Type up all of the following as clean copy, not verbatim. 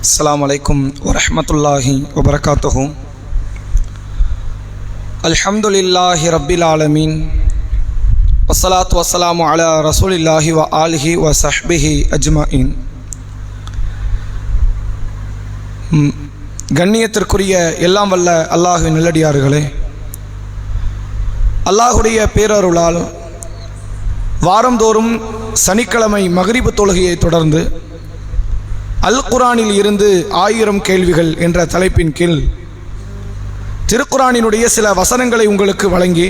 अस्सलामु अलैकुम वरहमतुल्लाहि वबरकातुहु। अल्हम्दुलिल्लाहि रब्बिल आलमीन वस्सलातु वस्सलामु अला रसूलिल्लाहि व आलिहि व सहबिहि अज्मईन। கண்ணியத்திற்குரிய எல்லாம் வல்ல அல்லாஹ்வின் நல்லடியார்களே, அல்லாஹுடைய பேரருளால் வாரந்தோறும் சனிக்கிழமை மக்ரிபு தொழுகையை தொடர்ந்து அல் குர்ஆனில் இருந்து 1000 கேள்விகள் என்ற தலைப்பின் கீழ் திருக்குர்ஆனினுடைய சில வசனங்களை உங்களுக்கு வழங்கி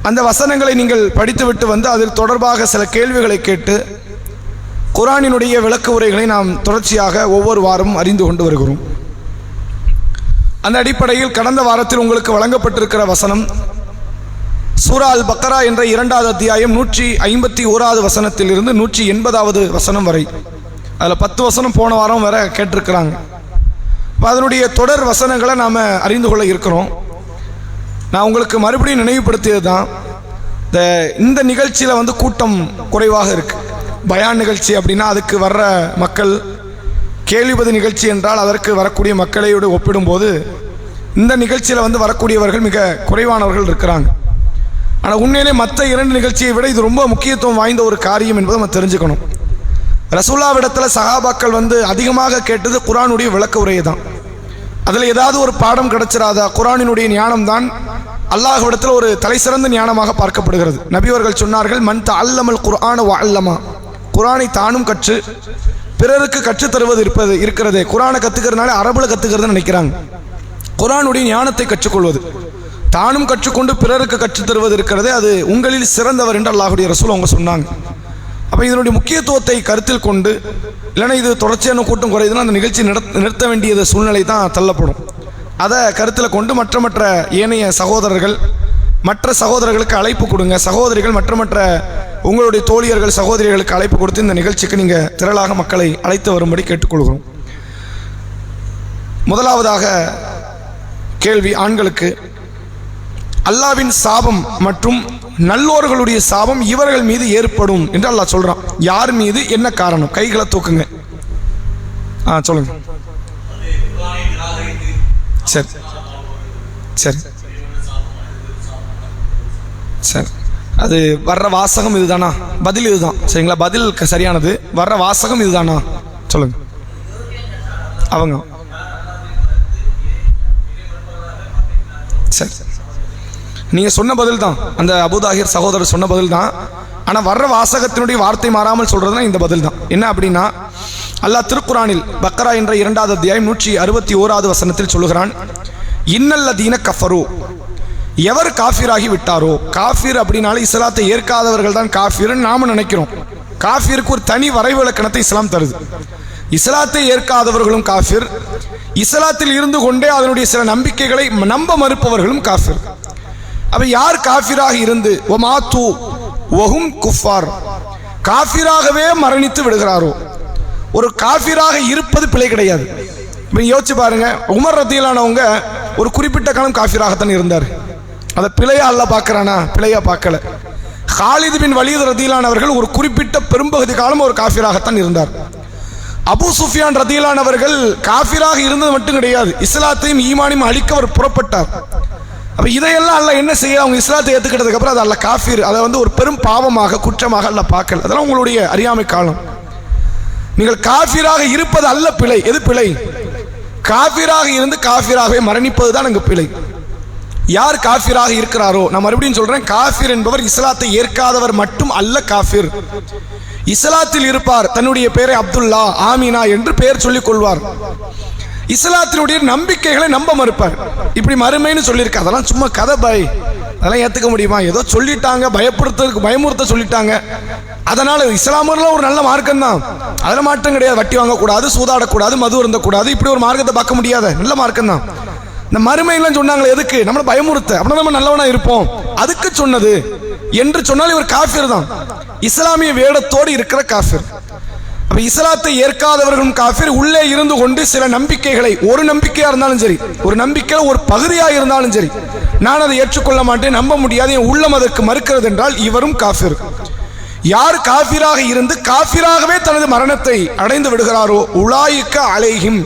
அந்த வசனங்களை நீங்கள் படித்துவிட்டு வந்து அதில் தொடர்பாக சில கேள்விகளை கேட்டு குர்ஆனினுடைய விளக்க உரைகளை நாம் தொடர்ச்சியாக ஒவ்வொரு வாரமும் அறிந்து கொண்டு வருகிறோம். அந்த அடிப்படையில் கடந்த வாரத்தில் உங்களுக்கு வழங்கப்பட்டிருக்கிற வசனம் சூரா அல் பக்ரா என்ற 2வது அத்தியாயம் 151வது வசனத்திலிருந்து 180வது வசனம் வரை. அதில் 10 வசனம் போன வாரம் வரை கேட்டிருக்கிறாங்க. அதனுடைய தொடர் வசனங்களை நாம் அறிந்து கொள்ள இருக்கிறோம். நான் உங்களுக்கு மறுபடியும் நினைவுபடுத்தியது தான், இந்த நிகழ்ச்சியில் கூட்டம் குறைவாக இருக்குது. பயான் நிகழ்ச்சி அப்படின்னா அதுக்கு வர்ற மக்கள், கேள்விபதி நிகழ்ச்சி என்றால் அதற்கு வரக்கூடிய மக்களையோடு ஒப்பிடும்போது இந்த நிகழ்ச்சியில் வரக்கூடியவர்கள் மிக குறைவானவர்கள் இருக்கிறாங்க. ஆனால் உண்மையிலே மற்ற 2 நிகழ்ச்சியை விட இது ரொம்ப முக்கியத்துவம் வாய்ந்த ஒரு காரியம் என்பதை நம்ம தெரிஞ்சுக்கணும். ரசூலுல்லாஹ்விடத்தில் சஹாபாக்கள் அதிகமாக கேட்டது குர்ஆனுடைய விளக்க உரையை தான். அதில் ஏதாவது ஒரு பாடம் கிடைச்சிராதா? குர்ஆனினுடைய ஞானம் தான் அல்லாஹ்விடத்தில் ஒரு தலை சிறந்த ஞானமாக பார்க்கப்படுகிறது. நபியவர்கள் சொன்னார்கள், மன் தஅல்லமல் குர்ஆன வ அல்லமா, குர்ஆனை தானும் கற்று பிறருக்கு கற்றுத் தருவது இருக்கிறதே. குர்ஆனை கற்றுக்கிறதுனால அரபுல கற்றுக்கிறதுன்னு நினைக்கிறாங்க. குர்ஆனுடைய ஞானத்தை கற்றுக்கொள்வது, தானும் கற்றுக்கொண்டு பிறருக்கு கற்றுத் தருவது இருக்கிறதே, அது உங்களில் சிறந்தவர் என்று அல்லாஹ்வுடைய ரசூல் அவங்க சொன்னாங்க. அப்போ இதனுடைய முக்கியத்துவத்தை கருத்தில் கொண்டு, இல்லைன்னா இது தொடர்ச்சியான கூட்டம் குறையுதுன்னா அந்த நிகழ்ச்சி நிறுத்த வேண்டியது சூழ்நிலை தான் தள்ளப்படும். அதை கருத்தில் கொண்டு மற்ற ஏனைய சகோதரர்கள், மற்ற சகோதரர்களுக்கு அழைப்பு கொடுங்க. சகோதரிகள் மற்ற உங்களுடைய தோழியர்கள் சகோதரிகளுக்கு அழைப்பு கொடுத்து இந்த நிகழ்ச்சிக்கு நீங்கள் திரளாக மக்களை அழைத்து வரும்படி கேட்டுக்கொள்கிறோம். முதலாவதாக கேள்வி ஆண்களுக்கு, அல்லாஹ்வின் சாபம் மற்றும் நல்லோர்களுடைய சாபம் இவர்கள் மீது ஏற்படும் என்று அல்லாஹ் சொல்றான். யார் மீது, என்ன காரணம்? கைகளை தூக்குங்க. சொல்லுங்க. சரி சரி சரி, அது வர்ற வாசகம் இதுதானா? பதில் இதுதான். சரிங்களா? பதில் சரியானது. வர்ற வாசகம் இதுதானா? சொல்லுங்க. அவங்க சரி, நீங்கள் சொன்ன பதில் தான், அந்த அபூதாஹிர் சகோதரர் சொன்ன பதில் தான். ஆனால் வர்ற வாசகத்தினுடைய வார்த்தை மாறாமல் சொல்கிறதுனா இந்த பதில் தான். என்ன அப்படின்னா, அல்லாஹ் திருக்குர்ஆனில் பக்ரா என்ற 2வது அத்தியாயம் 161வது வசனத்தில் சொல்லுகிறான், இன்னல்லதீன கஃபரு, எவர் காஃபிராகி விட்டாரோ. காஃபிர் அப்படின்னாலே இஸ்லாத்தை ஏற்காதவர்கள் தான் காஃபிர்னு நாம் நினைக்கிறோம். காஃபிருக்கு ஒரு தனி வரைவிலக்கணத்தை இஸ்லாம் தருது. இஸ்லாத்தை ஏற்காதவர்களும் காஃபிர், இஸ்லாத்தில் இருந்து கொண்டே அதனுடைய சில நம்பிக்கைகளை நம்ப மறுப்பவர்களும் காஃபிர். அப்ப யார் காஃபிராக இருந்து ஒமாத்து வஹும் குஃபார், காஃபிராகவே மரணித்து விடுகிறாரோ. ஒரு காஃபிராக இருப்பது பிழை கிடையாது. இப்போ யோசிச்சு பாருங்க, உமர் ரதியல்லானவங்க ஒரு குறிப்பிட்ட காலம் காஃபிராகத்தான் இருந்தார். அதை பிழையா அல்லாஹ் பார்க்கறானா? பிழையா பார்க்கல. காலித் பின் வலீத் ரதியல்லானவர்கள் ஒரு குறிப்பிட்ட பெரும்பகுதி காலம் ஒரு காஃபிராகத்தான் இருந்தார். அபூ சுஃபியான் ரதியல்லானவர்கள் காஃபிராக இருந்தது மட்டும் கிடையாது, இஸ்லாத்தையும் ஈமானையும் அழிக்க அவர் புறப்பட்டார். அப்போ இதையெல்லாம் அல்லாஹ் என்ன செய்ய, அவங்க இஸ்லாத்தை ஏற்றுக்கிட்டதுக்கு அப்புறம் அது அல்லாஹ் காஃபிர், அதை ஒரு பெரும் பாவமாக குற்றமாக அல்லாஹ் பார்க்கல. அதெல்லாம் உங்களுடைய அறியாமை காலம். நீங்கள் காஃபிராக இருப்பது அல்ல பிழை. எது பிழை? காஃபிராக இருந்து காஃபிராகவே மரணிப்பது தான் அங்கு பிழை. யார் காஃபிராக இருக்கிறாரோ, நான் மறுபடியும் சொல்றேன், காஃபிர் என்பவர் இஸ்லாத்தை ஏற்காதவர் மட்டும் அல்ல காஃபிர். இஸ்லாத்தில் இருப்பார், தன்னுடைய பெயரை அப்துல்லா, ஆமீனா என்று பெயர் சொல்லிக் கொள்வார், இஸ்லாத்தினுடைய நம்பிக்கைகளை நம்ப மறுப்பார். இப்படி மறுமைன்னு சொல்லியிருக்க, அதெல்லாம் சும்மா கதை பாய், அதெல்லாம் ஏற்றுக்க முடியுமா? ஏதோ சொல்லிட்டாங்க, பயமுறுத்த சொல்லிட்டாங்க, அதனால இஸ்லாமெல்லாம் ஒரு நல்ல மார்க்கம் தான், அதில் மாற்றம் கிடையாது. வட்டி வாங்கக்கூடாது, சூதாடக்கூடாது, மது இருந்தக்கூடாது, இப்படி ஒரு மார்க்கத்தை பார்க்க முடியாத நல்ல மார்க்கம் தான். இந்த மறுமையெல்லாம் சொன்னாங்களே எதுக்கு? நம்மளை பயமுறுத்த, அப்படின்னா நம்ம நல்லவனா இருப்போம், அதுக்கு சொன்னது என்று சொன்னால் இவர் காஃபிர் தான், இஸ்லாமிய வேடத்தோடு இருக்கிற காஃபிர். அப்ப இஸ்லாத்தை ஏற்காதவர்களும் காஃபிர். உள்ளே இருந்து கொண்டு சில நம்பிக்கைகளை, ஒரு நம்பிக்கையா இருந்தாலும் சரி, ஒரு நம்பிக்கை ஒரு பகுதியாக இருந்தாலும் சரி, நான் அதை ஏற்றுக்கொள்ள மாட்டேன், நம்ப முடியாது, என் உள்ளம் அதற்கு மறுக்கிறது என்றால் இவரும் காஃபிர். யார் காஃபிராக இருந்து காஃபிராகவே தனது மரணத்தை அடைந்து விடுகிறாரோ உலாயிக்க அலைஹிம்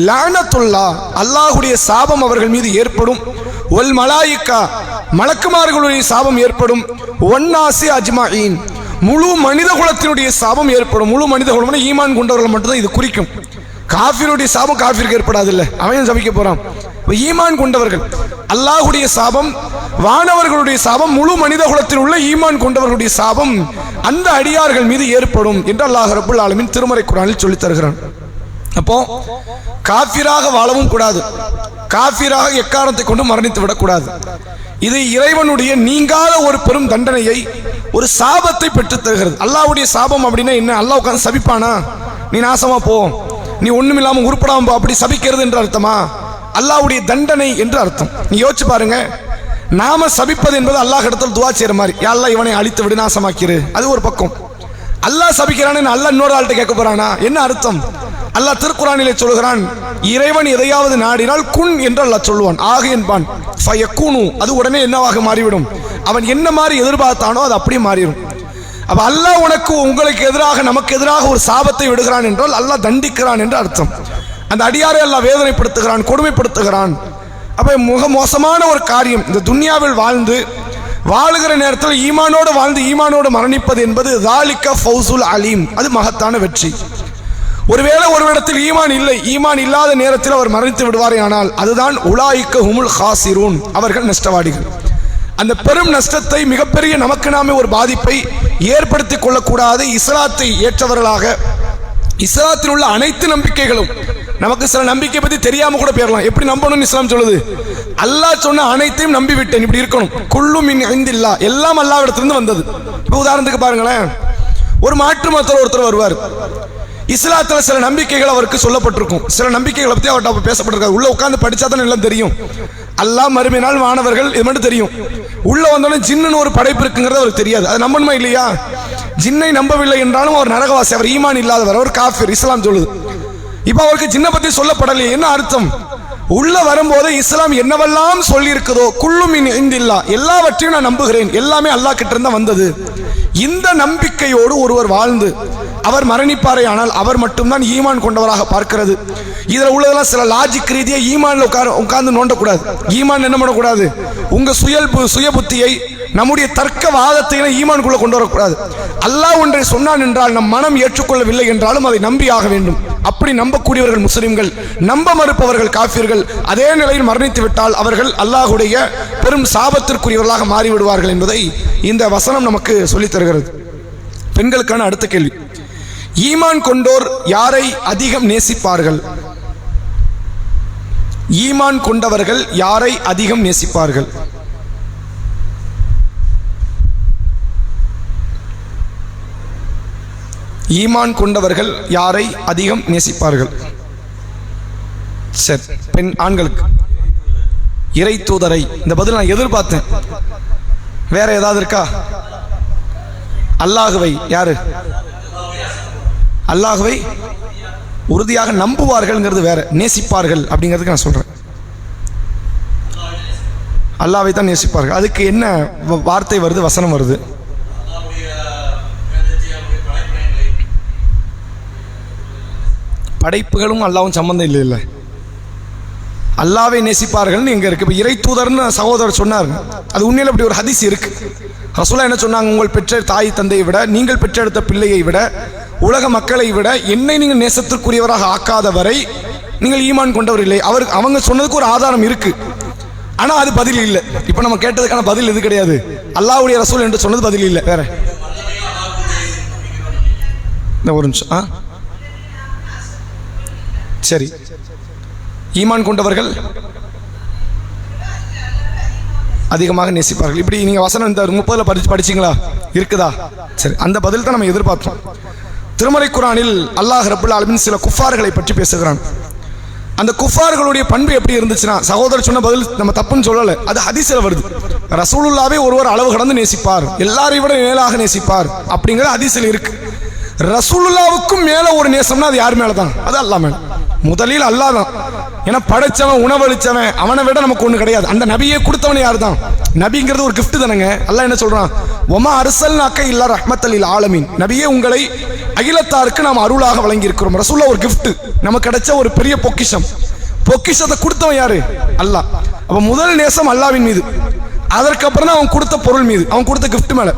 லானத்துல்லா, அல்லாஹுடைய சாபம் அவர்கள் மீது ஏற்படும். ஒல் மலாயிக்கா, மலக்குமார்களுடைய சாபம் ஏற்படும். ஒன்னாசி அஜ்மாயின், முழு மனித குலத்தினுடைய சாபம் ஏற்படும். முழு மனித குலம் ஈமான் கொண்டவர்கள் மட்டும்தான் இது குறிக்கும். காஃபிருடைய சாபம் காஃபிற்கு ஏற்படாது, இல்லை, அவன் சபிக்க போறான். ஈமான் கொண்டவர்கள், அல்லாஹுடைய சாபம், வானவர்களுடைய சாபம், முழு மனித குலத்தில் உள்ள ஈமான் கொண்டவர்களுடைய சாபம் அந்த அடியார்கள் மீது ஏற்படும் என்று அல்லாஹ் ரப்புல் ஆலமீன் திருமறை குர்ஆனில் சொல்லித் தருகிறான். அப்போ காஃபிராக வாழவும் கூடாது, காஃபிராக எக்காரணத்தை கொண்டு மரணித்து விடக்கூடாது. இது இறைவனுடைய நீங்காத ஒரு பெரும் தண்டனையை, ஒரு சாபத்தை பெற்றுத் தருகிறது. அல்லாஹ்வுடைய சாபம் அப்படின்னா என்ன? அல்லாஹ் உட்கார்ந்து சபிப்பானா, நீ நாசமா போ, நீ ஒண்ணும் இல்லாம உருப்படாம போ, அப்படி சபிக்கிறது என்று அர்த்தமா? அல்லாஹ்வுடைய தண்டனை என்று அர்த்தம். நீ யோசிச்சு பாருங்க, நாம சபிப்பது என்பது அல்லாஹ் இடத்துல துவா செய்யற மாதிரி, யா அல்லாஹ் இவனை அழித்து விடு, நாசமாக்கிரு, அது ஒரு பக்கம். அல்லாஹ் சபிக்கிறான்னு அல்லாஹ் இன்னொரு ஆள்கிட்ட கேட்க போறானா? என்ன அர்த்தம்? அல்லாஹ் திருக்குர்ஆனிலே சொல்கிறான், இறைவன் எதையாவது நாடினால் குன் என்று அல்லாஹ் சொல்லுவான், ஆகு என்பான். ஃபயக்கூனு, அது உடனே என்னவாக மாறிவிடும். அவன் என்ன மாதிரி எதிர்பார்த்தானோ அது அப்படியே மாறிடும். அப்ப அல்லாஹ் உனக்கு உங்களுக்கு எதிராக, நமக்கு எதிராக ஒரு சாபத்தை விடுகிறான் என்றால் அல்லாஹ் தண்டிக்கிறான் என்று அர்த்தம். அந்த அடியாரை அல்லாஹ் வேதனைப்படுத்துகிறான், கொடுமைப்படுத்துகிறான். அப்ப மிக மோசமான ஒரு காரியம். இந்த துன்யாவில் வாழ்ந்து வாழுகிற நேரத்தில் ஈமானோடு வாழ்ந்து ஈமானோடு மரணிப்பது என்பது தாலிக ஃபௌசுல் அலீம், அது மகத்தான வெற்றி. ஒருவேளை ஒரு இடத்தில் ஈமான் இல்லை, ஈமான் இல்லாத நேரத்தில் அவர் மரணித்து விடுவாரே, ஆனால் அதுதான் உலாயிக்க ஹுமுல் ஹாசிரூன், அவர்கள் நஷ்டவாடிகள். அந்த பெரும் நஷ்டத்தை, மிகப்பெரிய நமக்கு நாமே ஒரு பாதிப்பை ஏற்படுத்தி கொள்ளக்கூடாது. இஸ்லாத்தை ஏற்றவர்களாக, இஸ்லாத்தில் உள்ள அனைத்து நம்பிக்கைகளும், நமக்கு சில நம்பிக்கை பத்தி தெரியாம கூட போயிடலாம். எப்படி நம்பணும்னு இஸ்லாம் சொல்லுது? அல்லாஹ் சொன்ன அனைத்தையும் நம்பி விட்டேன், இப்படி இருக்கணும். குல்லு மின் இந்தில்லா, எல்லாம் அல்லாஹ்விடத்திலிருந்து வந்தது. இப்போ உதாரணத்துக்கு பாருங்களேன், ஒரு மாற்று மதத்தில் ஒருத்தர் வருவார். இஸ்லாத்தில் சில நம்பிக்கைகள் அவருக்கு சொல்லப்பட்டிருக்கும், சில நம்பிக்கைகளை பற்றி அவர்கிட்ட பேசப்பட்டிருக்காரு. உள்ள உட்காந்து படிச்சா தான் எல்லாம் தெரியும். அல்லாஹ், மறுமையினால், வானவர்கள், இது மட்டும் தெரியும். உள்ள வந்தோடனே ஜின்னு ஒரு படைப்பு இருக்குங்கிறது அவருக்கு தெரியாது. அது நம்பணுமா இல்லையா? ஜின்னை நம்பவில்லை என்றாலும் அவர் நரகவாசி, அவர் ஈமான் இல்லாதவர், அவர் காஃபிர், இஸ்லாம் சொல்லுது. இப்ப அவருக்கு ஜின்னை பத்தி சொல்லப்படலையே, என்ன அர்த்தம்? உள்ள வரும்போது இஸ்லாம் என்னவெல்லாம் சொல்லி இருக்குதோ, குல்லு மின் இந்தில்லா, எல்லாவற்றையும் நான் நம்புகிறேன், எல்லாமே அல்லாஹ் கிட்ட இருந்தா வந்தது. இந்த நம்பிக்கையோடு ஒருவர் வாழ்ந்து அவர் மரணிப்பாரே, ஆனால் அவர் மட்டும்தான் ஈமான் கொண்டவராக பார்க்கிறது. இதுல உள்ளதெல்லாம் சில லாஜிக் ரீதியா ஈமான்ல உட்கார்ந்து நோண்டக்கூடாது. ஈமான் என்ன பண்ணக்கூடாது? உங்க சுய புத்தியை, நம்முடைய தர்க்க வாதத்தை ஈமானுக்குள்ள கொண்டு வரக்கூடாது. அல்லாஹ் ஒன்றை சொன்னான் என்றால் நம் மனம் ஏற்றுக்கொள்ளவில்லை என்றாலும் அதை நம்பி ஆக வேண்டும். அப்படி நம்பக்கூடியவர்கள் முஸ்லிம்கள், நம்ப மறுப்பவர்கள் காஃபிர்கள். அதே நிலையில் மரணித்து விட்டால் அவர்கள் அல்லாஹுடைய பெரும் சாபத்திற்குரியவர்களாக மாறிவிடுவார்கள் என்பதை இந்த வசனம் நமக்கு சொல்லித் தருகிறது. பெண்களுக்கான அடுத்த கேள்வி, ஈமான் கொண்டோர் யாரை அதிகம் நேசிப்பார்கள்? ஈமான் கொண்டவர்கள் யாரை அதிகம் நேசிப்பார்கள்? ஈமான் கொண்டவர்கள் யாரை அதிகம் நேசிப்பார்கள்? சரி, பெண் ஆண்களுக்கு இறை தூதரை. இந்த பதில் நான் எதிர்பார்த்தேன். வேற ஏதாவது இருக்கா? அல்லாஹுவை. யாரு? அல்லாஹுவை உறுதியாக நம்புவார்கள்ங்கிறது வேற, நேசிப்பார்கள் அப்படிங்கிறதுக்கு நான் சொல்றேன். அல்லாஹ்வை தான் நேசிப்பார்கள். அதுக்கு என்ன வார்த்தை வருது, வசனம் வருது? படைப்புகளும் அல்லாவும் சம்பந்தம் இல்லை. இல்லை, அல்லாவை நேசிப்பார்கள் எங்க இருக்கு? இப்போ இறை தூதர்னு சகோதரர் சொன்னார், அது உண்மையில் அப்படி ஒரு ஹதீஸ் இருக்கு. ரசூலா என்ன சொன்னாங்க? உங்கள் பெற்ற தாய் தந்தையை விட, நீங்கள் பெற்றெடுத்த பிள்ளையை விட, உலக மக்களை விட என்னை நீங்கள் நேசத்திற்குரியவராக ஆக்காத வரை நீங்கள் ஈமான் கொண்டவர் இல்லை. அவங்க சொன்னதுக்கு ஒரு ஆதாரம் இருக்கு, ஆனா அது பதில் இல்லை. இப்போ நம்ம கேட்டதுக்கான பதில் இது கிடையாது. அல்லாஹ்வுடைய ரசூல் என்று சொன்னது பதில் இல்லை. வேற ஒரு நிமிஷம். சரி, ஈமான் கொண்டவர்கள் அதிகமாக நேசிப்பார்கள். இப்படி நீங்க வசனம் இந்த 30 படிச்சீங்களா? இருக்குதா? சரி, அந்த பதில் தான் நம்ம எதிர்பார்த்தோம். திருமறை குர்ஆனில் அல்லாஹ் ரப்புல் ஆலமீன் சில குஃபார்களை பற்றி பேசுகிறான். அந்த குஃபார்களுடைய பண்பு எப்படி இருந்துச்சுன்னா, சகோதரர் சொன்ன பதில் நம்ம தப்புன்னு சொல்லலை, அது ஹதீஸ்ல வருது. ரசூலுல்லாவே ஒருவர் அளவு கடந்து நேசிப்பார், எல்லாரையும் விட மேலாக நேசிப்பார் அப்படிங்கிறது ஹதீஸ்ல இருக்கு. ரசூலுல்லாவுக்கும் மேல ஒரு நேசம்னா அது யார் மேல தான்? அது அல்லாஹ் மேல. முதலில் அல்லாஹ் தான். ஏன்னா படைச்சவன் உணவளிச்சவன் அவனை விட நமக்கு ஒண்ணு கிடையாது. அந்த நபியை கொடுத்தவன் யாரு தான்? நபிங்கிறது ஒரு கிஃப்ட் தானங்க. அல்லாஹ் என்ன சொல்றான்? ஒமா அர்சல்னாக்க இல்லா ரஹ்மத்தல் லில் ஆலமீன். நபியே உங்களை அகிலத்தாருக்கு நாம் அருளாக வழங்கி இருக்கிறோம். ரசூலுல்லாஹ் ஒரு கிஃப்ட், நமக்கு கிடைச்ச ஒரு பெரிய பொக்கிஷம். பொக்கிஷத்தை கொடுத்தவன் யாரு? அல்லாஹ். அப்ப முதல் நேசம் அல்லாஹ்வின் மீது, அதற்கப்புறம் தான் அவன் கொடுத்த பொருள் மீது, அவன் கொடுத்த கிஃப்ட் மேல,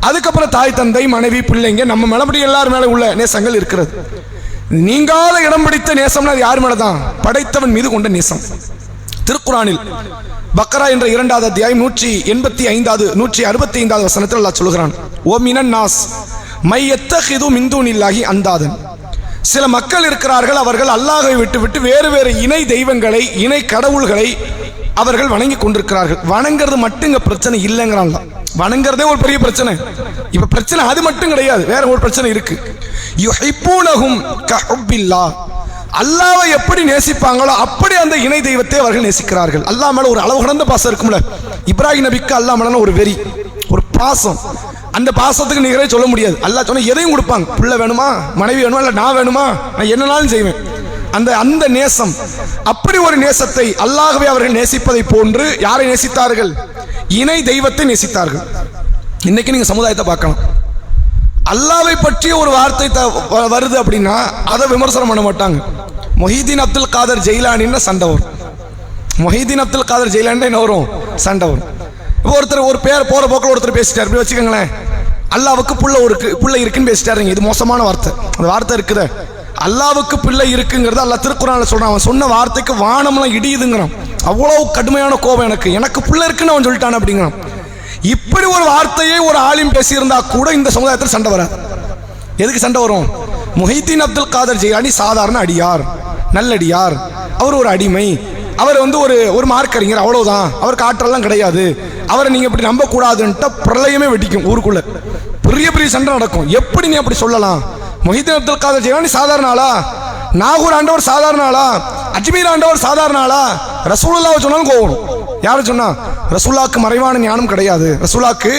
அதுக்கப்புறம் தாய் தந்தை மனைவி பிள்ளைங்க நம்ம மேலபடி எல்லாரும் மேல உள்ள நேசங்கள் இருக்கிறது. நீங்காத இடம் பிடித்த நேசம்னா யார் மேலதான்? படைத்தவன் மீது கொண்ட நேசம். திருக்குரானில் பக்ரா என்ற 2வது அத்தியாயம் 185 165 வசனத்தில் அல்லாஹ் சொல்கிறான், ஓ மினன் நாஸ் மை யத்தகிது மின் தூனில்லாஹி அந்தாதன். சில மக்கள் இருக்கிறார்கள், அவர்கள் அல்லாஹ்வை விட்டு வேறு வேறு இணை தெய்வங்களை, இணை கடவுள்களை அவர்கள் வணங்கி கொண்டிருக்கிறார்கள். வணங்குறது மட்டும் இங்க பிரச்சனை இல்லைங்கிறான். வணங்குறதே ஒரு பெரிய பிரச்சனை. இப்ப பிரச்சனை அது மட்டும் கிடையாது, வேற ஒரு பிரச்சனை இருக்கு. யுஹிப்பூனஹும் கஹுப்பில்லாஹ். அல்லாஹ்வை எப்படி நேசிப்பாங்களோ அப்படி அந்த இணை தெய்வத்தை அவர்கள் நேசிக்கிறார்கள். அல்லாஹ் மேல ஒரு அளவு கடந்த பாசம் இருக்கும்ல. இப்ராஹிம் நபிக்கு அல்லாஹ் மேல ஒரு வெறி, ஒரு பாசம். அந்த பாசத்துக்கு நிகரே சொல்ல முடியாது. அல்லாஹ் சொன்ன எதையும் கொடுப்பாங்க. பிள்ளை வேணுமா, மனைவி வேணுமா, இல்ல நான் வேணுமா, நான் என்னனாலும் செய்வேன். அந்த நேசம், அப்படி ஒரு நேசத்தை அல்லாஹ்வை அவர்கள் நேசிப்பதை போன்று யாரை நேசித்தார்கள்? இணை தெய்வத்தை நேசித்தார்கள். இன்னைக்கு நீங்க சமுதாயத்தை பார்க்கலாம், அல்லாஹ்வை பற்றிய ஒரு வார்த்தை வருது அப்படின்னா அதை விமர்சனம் பண்ண மாட்டாங்க. மொஹிதீன் அப்துல் காதர் ஜெயிலானின்னு சண்டை வரும். மொஹிதீன் அப்துல் காதர் ஜெயிலானி என்ன வரும்? சண்டை வரும். ஒருத்தர் ஒரு பேர் போற போக்கில் ஒருத்தர் பேசிட்டார், அப்படி வச்சுக்கோங்களேன், அல்லாஹ்வுக்கு புள்ள இருக்குன்னு பேசிட்டாருங்க. இது மோசமான வார்த்தை. அந்த வார்த்தை இருக்குது, அல்லாஹ்வுக்கு பிள்ளை இருக்குங்கிறது அல்லாஹ் திருக்குறான்ல சொல்றான். அவன் சொன்ன வார்த்தைக்கு வானம்லாம் இடியுதுங்கிறான். அவ்வளவு கடுமையான கோபம் எனக்கு பிள்ளை இருக்குன்னு அவன் சொல்லிட்டான் அப்படிங்கிறான். இப்படி ஒரு வார்த்தையை ஒரு ஆலிம் பேசியிருந்தா கூட இந்த சமுதாயத்தில் சண்டை வராது. எதுக்கு சண்டை வரும்? முஹிதீன் அப்துல் காதர் ஜெயிலானி சாதாரண அடியார், நல்லடியார், அவர் ஒரு அடிமை, அவர் ஒரு மார்க்கறிஞர், அவ்வளவுதான், அவருக்கு ஆற்றலாம் கிடையாது, அவரை நீங்க இப்படி நம்ப கூடாதுன்ட்டு பிரளயமே வெடிக்கும். ஊருக்குள்ள பெரிய பெரிய சண்டை நடக்கும். எப்படி நீ அப்படி சொல்லலாம்? முஹிதீன் அப்துல் காதர் ஜெயிலானி சாதாரண ஆளா? நாகூர் ஆண்டவர் சாதாரண ஆளா? அஜ்மீர் ஆண்டவர் சாதாரண ஆளா? ரசூலுல்லாஹ் சொன்னாலும் கோவணும். யாரு சொன்னா? ரசூலுல்லாஹ்க்கு மறைவான ஞானம் கிடையாது. ரசூலுல்லாஹ்க்கு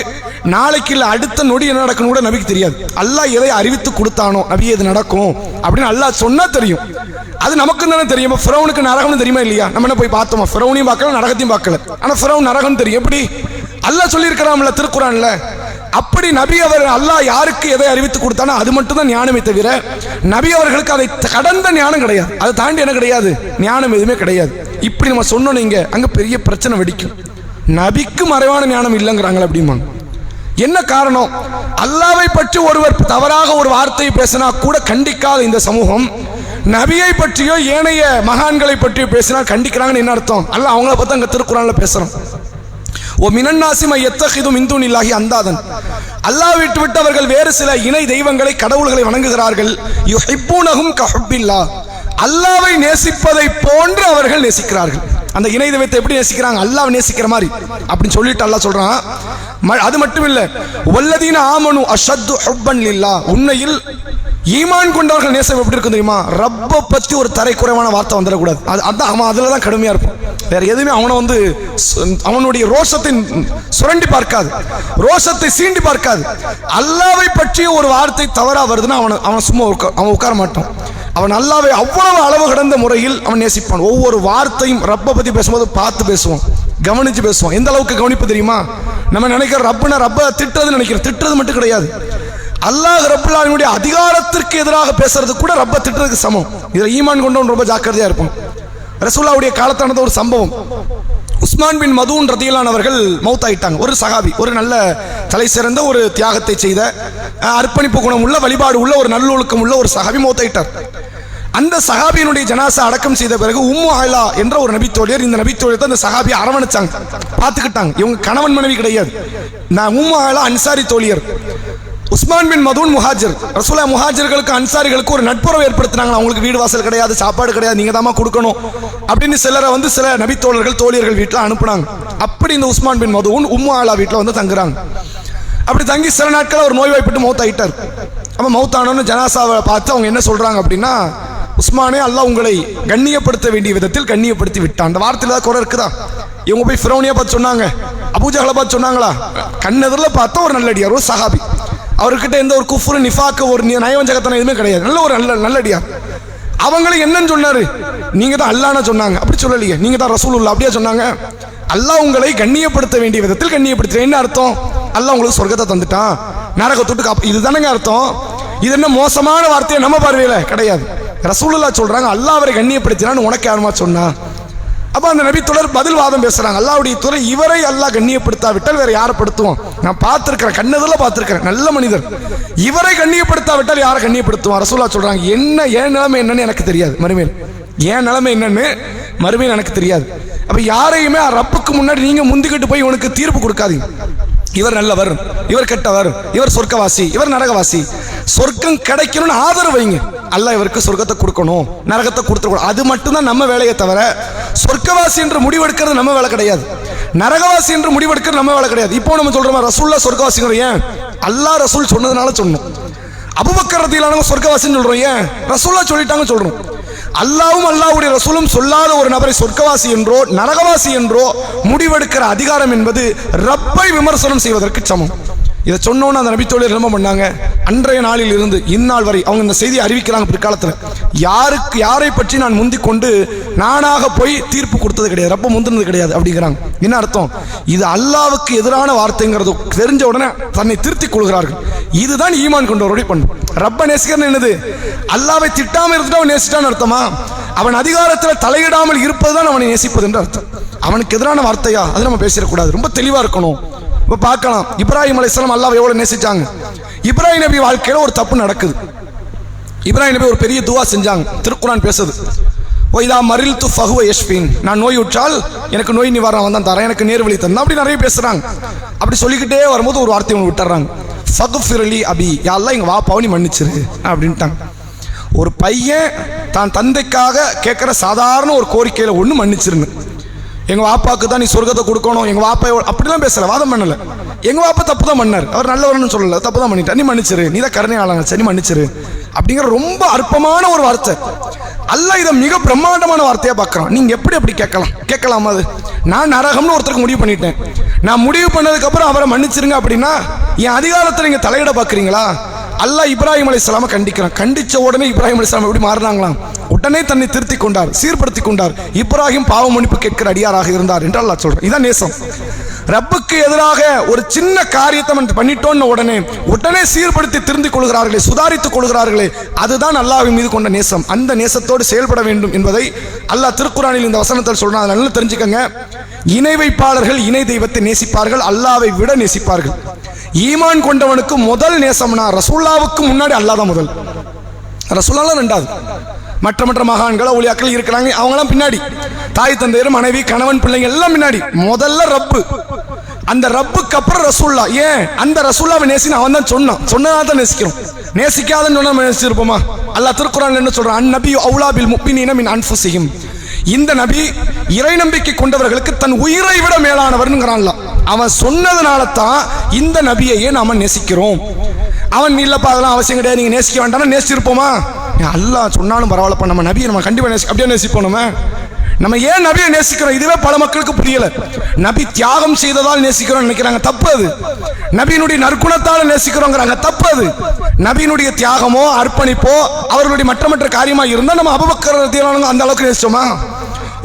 நாளைக்கு இல்ல அடுத்த நொடி என்ன நடக்கணும் கூட நபிக்கு தெரியாது. அல்லாஹ் எதை அறிவித்து கொடுத்தானோ நபி எது நடக்கும் அப்படின்னு அல்லாஹ் சொன்னா தெரியும். அது நமக்கு தானே தெரியும். ஃபிரௌனுக்கு நரகம்னு தெரியுமா இல்லையா? நம்ம என்ன போய் பார்த்தோமா? ஃபிரௌனையும் பார்க்கல, நரகத்தையும் பார்க்கல. ஆனா ஃபிரௌன் நரகம் தெரியும். எப்படி? அல்லாஹ் சொல்லி இருக்கிறான்ல திருக்குறான்ல. அப்படி நபி அவர் அல்லாஹ் யாருக்கு எதை அறிவித்து கொடுத்தானோ அது மட்டும் தான் ஞானமே தவிர நபி அவர்களுக்கு அதை கடந்த ஞானம் கிடையாது. அதை தாண்டி என்ன கிடையாது? ஞானம் எதுவுமே கிடையாது. இப்படி நம்ம சொன்னோம், நீங்க அங்க பெரிய பிரச்சனை வெடிக்கும். நபிக்கு மறைவான ஞானம் இல்லைங்கிறாங்களே அப்படிமா. என்ன காரணம்? அல்லாஹ்வை பற்றி ஒருவர் தவறாக ஒரு வார்த்தையை பேசினா கூட கண்டிக்காத இந்த சமூகம் நபியை பற்றியோ ஏனைய மகான்களை பற்றியோ பேசினா கண்டிக்கிறாங்கன்னு என்ன அர்த்தம்? அல்லாஹ் அவங்கள பத்தி அங்க திருக்குறான்ல பேசுறோம். ஓ மினன் நாஸி மை யத்தகிது மின் தூனில்லாஹி அந்தாதன். அல்லாஹ் விட்டு அவர்கள் வேறு சில இணை தெய்வங்களை, கடவுள்களை வணங்குகிறார்கள். யுஹிப்பூனஹும் கஹுப்பில்லாஹ். அல்லாஹ்வை நேசிப்பதை போன்று அவர்கள் நேசிக்கிறார்கள். அந்த இணை தெய்வத்தை எப்படி நேசிக்கிறாங்க? அல்லாஹ் நேசிக்கிற மாதிரி அப்படின்னு சொல்லிட்டு அல்லாஹ் சொல்றான். அது மட்டும் இல்ல, வல்லதீன ஆமனு அஷத்து ஹுப்பன் லில்லாஹ். உண்மையில் ஈமான் கொண்டவர்கள் நேசம் எப்படி இருக்கும் தெரியுமா? ரப்ப பத்தி ஒரு தரைக்குறைவான வார்த்தை வந்துடக்கூடாது. அதான் அவன் அதுல தான் கடுமையா இருக்கும். வேற எதுவுமே அவனை அவனுடைய ரோஷத்தை சுரண்டி பார்க்காது, ரோஷத்தை சீண்டி பார்க்காது. அல்லாஹ்வை பற்றிய ஒரு வார்த்தை தவறா வருதுன்னா அவன் சும்மா அவன் உட்கார மாட்டான். அவன் அல்லாஹ்வை அவ்வளவு அளவு கடந்த முறையில் அவன் நேசிப்பான். ஒவ்வொரு வார்த்தையும் ரப்ப பத்தி பேசும்போது பார்த்து பேசுவான், கவனிச்சு பேசுவான். எந்த அளவுக்கு கவனிப்பு தெரியுமா? நம்ம நினைக்கிற ரப்புனா ரப்ப திட்டுறதுன்னு நினைக்கிறோம். திட்டுறது மட்டும் கிடையாது. அல்லாஹ் ரப்புல் ஆலமீனுடைய அதிகாரத்திற்கு எதிராக பேசுறது கூட ரப்ப திட்டுறதுக்கு சமம். இதுல ஈமான் கொண்டவன் ரொம்ப ஜாக்கிரதையா இருப்பான். ரசூலுல்லாஹ்வுடைய காலத்தானது ஒரு சம்பவம். உஸ்மான் பின் மதூன் ரதியல்லாஹு அவர்கள் மௌத்தாயிட்டாங்க. ஒரு சஹாபி, ஒரு நல்ல தலை சிறந்த ஒரு தியாகத்தை செய்த, அர்ப்பணிப்பு குணம் உள்ள, வழிபாடு உள்ள, ஒரு நல்லொழுக்கம் உள்ள ஒரு சஹாபி மௌத்தாயிட்டார். அந்த சஹாபியினுடைய ஜனாசா அடக்கம் செய்த பிறகு உம்மு ஆயிலா என்ற ஒரு நபித்தோழியர், இந்த நபித்தோழியர் அந்த சஹாபியை அரவணைச்சாங்க, பார்த்துக்கிட்டாங்க. இவங்க கணவன் மனைவி கிடையாது. நான் உம்மு ஆயிலா அன்சாரி தோழியர். உஸ்மான் பின் மதூன் முஹாஜிர். ரசூலுல்லாஹ் முஹாஜிர்களுக்கு அன்சாரிகளுக்கு ஒரு நட்புறவு ஏற்படுத்தினாங்க. அவங்களுக்கு வீடு வாசல் கிடையாது, சாப்பாடு கிடையாது, நீங்க தாமா கொடுக்கணும் அப்படின்னு சிலரை சில நபித்தோழர்கள் தோழியர்கள் வீட்டில் அனுப்புனாங்க. அப்படி இந்த உஸ்மான் பின் மதூன் உம்மு ஆயிலா வீட்டில் தங்குறாங்க. அப்படி தங்கி சில நாட்கள் ஒரு நோய்வாய்ப்பட்டு மௌத்தாயிட்டார். அப்ப மௌத்தானோன்னு ஜனாசாவை பார்த்து அவங்க என்ன சொல்றாங்க அப்படின்னா, உஸ்மானே, அல்லாஹ் உங்களை கண்ணியப்படுத்த வேண்டிய விதத்தில் கண்ணியப்படுத்தி விட்டான். அந்த வார்த்தையில் ஏதாவது குறை இருக்குதா? இவங்க போய் ஃபிரௌனியா பார்த்து சொன்னாங்க, அபூஜஹலை பார்த்து சொன்னாங்களா? கண்ணெதிரில் பார்த்தா ஒரு நல்லடியார், ஒரு சஹாபி. அவர்கிட்ட எந்த ஒரு குஃப்ரு, நிஃபாக்கு, ஒரு நயவஞ்சகத்தனம் எதுவுமே கிடையாது. நல்ல ஒரு நல்லடியார். அவங்களும் என்னன்னு சொன்னாரு? நீங்க தான் அல்லாஹ்னு சொன்னாங்க. அப்படி சொல்லலையே, நீங்க தான் ரசூலுல்லாஹ் அப்படியே சொன்னாங்க. அல்லாஹ் உங்களை கண்ணியப்படுத்த வேண்டிய விதத்தில் கண்ணியப்படுத்த. என்ன அர்த்தம்? அல்லாஹ் உங்களுக்கு சொர்க்கத்தை தந்துட்டான், நரகத்தொட்டு இதுதானங்க அர்த்தம். இது என்ன மோசமான வார்த்தையை நம்ம பார்வையில கிடையாது. ரசூலுல்லாஹ் சொல்றாங்க, அல்லாஹ் அவரை கண்ணியப்படுத்தினான்னு உனக்கு யாருமா சொன்னா? அப்ப அந்த நபி தொடர் பதில் வாதம் பேசுறாங்க. அல்லாஹ்வுடைய துறை இவரை அல்லாஹ் கண்ணியப்படுத்தாவிட்டால் வேற யாரை படுத்துவோம்? நான் பார்த்திருக்கிறேன், கண்ணதில் பார்த்திருக்கிறேன், நல்ல மனிதர். இவரை கண்ணியப்படுத்தாவிட்டால் யாரை கண்ணியப்படுத்துவோம்? ரசூலுல்லாஹ் சொல்றாங்க, என்ன என் நிலைமை என்னன்னு எனக்கு தெரியாது மறுமையில். என் நிலைமை என்னன்னு மறுமையில் எனக்கு தெரியாது. அப்ப யாரையுமே ரப்புக்கு முன்னாடி நீங்க முந்திக்கிட்டு போய் உனக்கு தீர்ப்பு கொடுக்காதீங்க. இவர் நல்லவர், இவர் கெட்டவர், இவர் சொர்க்கவாசி, இவர் நரகவாசி. சொர்க்கம் கிடைக்கணும்னு ஆதரவு வைங்க. அல்லாஹ் இவருக்கு சொர்க்கத்தை கொடுக்கணும், நரகத்தை கொடுத்துருக்கணும். அது மட்டும்தான் நம்ம வேலையை தவிர சொர்க்கவாசி என்று முடிவெடுக்கிறது நம்ம வேலை கிடையாது, நரகவாசி என்று முடிவெடுக்கிறது நம்ம வேலை கிடையாது. இப்போ நம்ம சொல்றோம் ரசூலுல்லாஹ் சொர்க்கவாசிங்கிற, ஏன்? அல்லாஹ் ரசூல் சொன்னதுனால சொன்னோம். அபூபக்கர் ரலியல்லாஹு சொர்க்கவாசின்னு சொல்றோம், ஏன்? ரசூலுல்லாஹ் சொல்லிட்டாங்க சொல்றோம். அல்லாஹ்வும் அல்லாஹ்வுடைய ரசூலும் சொல்லாத ஒரு நபரை சொர்க்கவாசி என்றோ நரகவாசி என்றோ முடிவெடுக்கிற அதிகாரம் என்பது ரப்பை விமர்சனம் செய்வதற்கு சமம். இதை சொன்னோன்னு அந்த நபித்தோழர் என்ன பண்ணாங்க? அன்றைய நாளில் இருந்து இந்நாள் வரை அவங்க இந்த செய்தியை அறிவிக்கிறாங்க. பிற்காலத்தில் யாரை பற்றி நான் முந்திக் கொண்டு நானாக போய் தீர்ப்பு கொடுத்தது கிடையாது, ரப்ப முந்தினது கிடையாது அப்படிங்கிறாங்க. என்ன அர்த்தம்? இது அல்லாஹ்வுக்கு எதிரான வார்த்தைங்கிறது தெரிஞ்ச உடனே தன்னை திருத்திக் கொள்கிறார்கள். இதுதான் ஈமான் கொண்டவருடைய பண்பு. ரப்ப நேசிக்கிறது என்னது? அல்லாஹ்வை திட்டாம இருந்துட்டு அவன் நேசிட்டான்னு அர்த்தமா? அவன் அதிகாரத்தில் தலையிடாமல் இருப்பதுதான் அவனை நேசிப்பது என்று அர்த்தம். அவனுக்கு எதிரான வார்த்தையா? அது நம்ம பேசிடக்கூடாது, ரொம்ப தெளிவா இருக்கணும். இப்போ பார்க்கலாம், இப்ராஹிம் அலைஹிஸ்ஸலாம் அல்லாஹ்வை எவ்வளவு நேசிச்சாங்க. இப்ராஹிம் நபி வாழ்க்கையில ஒரு தப்பு நடக்குது. இப்ராஹிம் நபி ஒரு பெரிய துவா செஞ்சாங்க. திருக்குர்ஆன் பேசுது, ஒய்தா மரில்து ஃபஹுவ யஷ்ஃபின், நான் நோய் உற்றால் எனக்கு நோய் நிவாரணம் வந்தான் தரேன், எனக்கு நேர்வழி தந்தான். அப்படி நிறைய பேசுறாங்க. அப்படி சொல்லிக்கிட்டே வரும்போது ஒரு வார்த்தையை விட்டுறாங்க, ஃபக்ஃபிர்லி அபி, யா அல்லாஹ் எங்க வாப்பாவை நீ மன்னிச்சிரு அப்படின்ட்டாங்க. ஒரு பையன் தான் தந்தைக்காக கேட்கிற சாதாரண ஒரு கோரிக்கையில ஒன்று மன்னிச்சிருங்க. எங்க வாப்பாக்கு தான் நீ சொர்க்கத்தை கொடுக்கணும், எங்க வாப்பா அப்படிலாம் பேசல, வாதம் பண்ணல. எங்க வாப்பா தப்பு தான் பண்ணார், அவர் நல்லவர்னு சொல்லல, தப்பு தான் பண்ணிட்டார், நீ மன்னிச்சிரு, நீ தான் கருணையாளங்க, சரி மன்னிச்சிரு அப்படிங்கிற ரொம்ப அற்பமான ஒரு வார்த்தை. அல்லாஹ் இதை மிக பிரம்மாண்டமான வார்த்தையா பார்க்கறான். நீங்க எப்படி அப்படி கேட்கலாமா? அது நான் நரகம்னு ஒருத்தருக்கு முடிவு பண்ணிட்டேன், நான் முடிவு பண்ணதுக்கு அப்புறம் அவரை மன்னிச்சிருங்க அப்படின்னா என் அதிகாரத்தை நீங்க தலையிட பாக்குறீங்களா? அல்லாஹ் இப்ராஹிம் அலைஹிஸ்ஸலாமை கண்டிக்கிறான். கண்டிச்ச உடனே இப்ராஹிம் அலைஹிஸ்ஸலாம் எப்படி மாறினாங்களாம்? உடனே தன்னை திருத்திக் கொண்டார், சீர்படுத்திக் கொண்டார். இப்ராஹிம் பாவ மன்னிப்பு கேட்கிற அடியாராக இருந்தார் என்று அல்லாஹ் சொல்றான். இதான் நேசம். ரப்புக்கு எதிராக ஒரு சின்ன காரியத்தை பண்ணிட்டோன்னு உடனே சீர்படுத்தி திருந்திக் கொள்கிறார்களே, சுதாரித்துக் கொள்கிறார்களே, அதுதான் அல்லாஹ்வின் மீது கொண்ட நேசம். அந்த நேசத்தோடு செயல்பட வேண்டும் என்பதை அல்லாஹ் திருக்குர்ஆனில் இந்த வசனத்தில் சொல்றான். அதை நல்லா தெரிஞ்சுக்கங்க. இணை வைப்பாளர்கள் இணை தெய்வத்தை நேசிப்பார்கள், அல்லாஹ்வை விட நேசிப்பார்கள். ஈமான் கொண்டவனுக்கு முதல் நேசம்னா ரசூலுல்லாஹ்வுக்கு முன்னாடி அல்லாஹ் தான் முதல், ரசூலுல்லாஹ் ரெண்டாவது. மற்ற மகான்கள் ஊழியாக்கள் இருக்கிறாங்க, அவங்களாம் பின்னாடி. தாய் தந்தையர் மனைவி கணவன் பிள்ளைங்க எல்லாம் பின்னாடி. முதல்ல ரப்பு, அந்த ரப்புக்கு அப்புறம் ரசூலுல்லாஹ். ஏன்? அந்த ரசூலுல்லாஹ்வை நேசின்னு அவன் தான் சொன்னதான் தான் நேசிக்கிறோம். நேசிக்காதன்னு சொன்னா நம்ம நேசிச்சிருப்போமா? அல்லாஹ் திருக்குர்ஆன்ல என்ன சொல்றான்? அந்நபியு அவுலா பில் முஃமினீன மின் அன்ஃபுஸிஹிம், இந்த நபி இறை நம்பிக்கை கொண்டவர்களுக்கு தன் உயிரை விட மேலானவர்ங்கிறான்ல. அவன் சொன்னதுனால தான் இந்த நபியையே நாம நேசிக்கிறோம். அவன் இல்லப்பா அதெல்லாம் அவசியம் கிடையாது, நீங்க நேசிக்க வேண்டாம், நேசிச்சிருப்போமா? அல்லாஹ் சொன்னாலும் பரவாயில்லப்பா, நம்ம நபியை நம்ம கண்டிப்பா அப்படியே நேசிப்போம். நம்ம ஏன் நபியை நேசிக்கிறோம்? இதுவே பல மக்களுக்கு புரியல. நபி தியாகம் செய்ததால் நேசிக்கிறோம் நினைக்கிறாங்க, தப்பு அது. நபியினுடைய நற்குணத்தால் நேசிக்கிறோங்கிறாங்க, தப்பு அது. நபியினுடைய தியாகமோ அர்ப்பணிப்போ அவர்களுடைய மற்ற காரியமா இருந்தா நம்ம அபூபக்கர் ரலியல்லாஹு அந்த அளவுக்கு நேசிச்சோமா?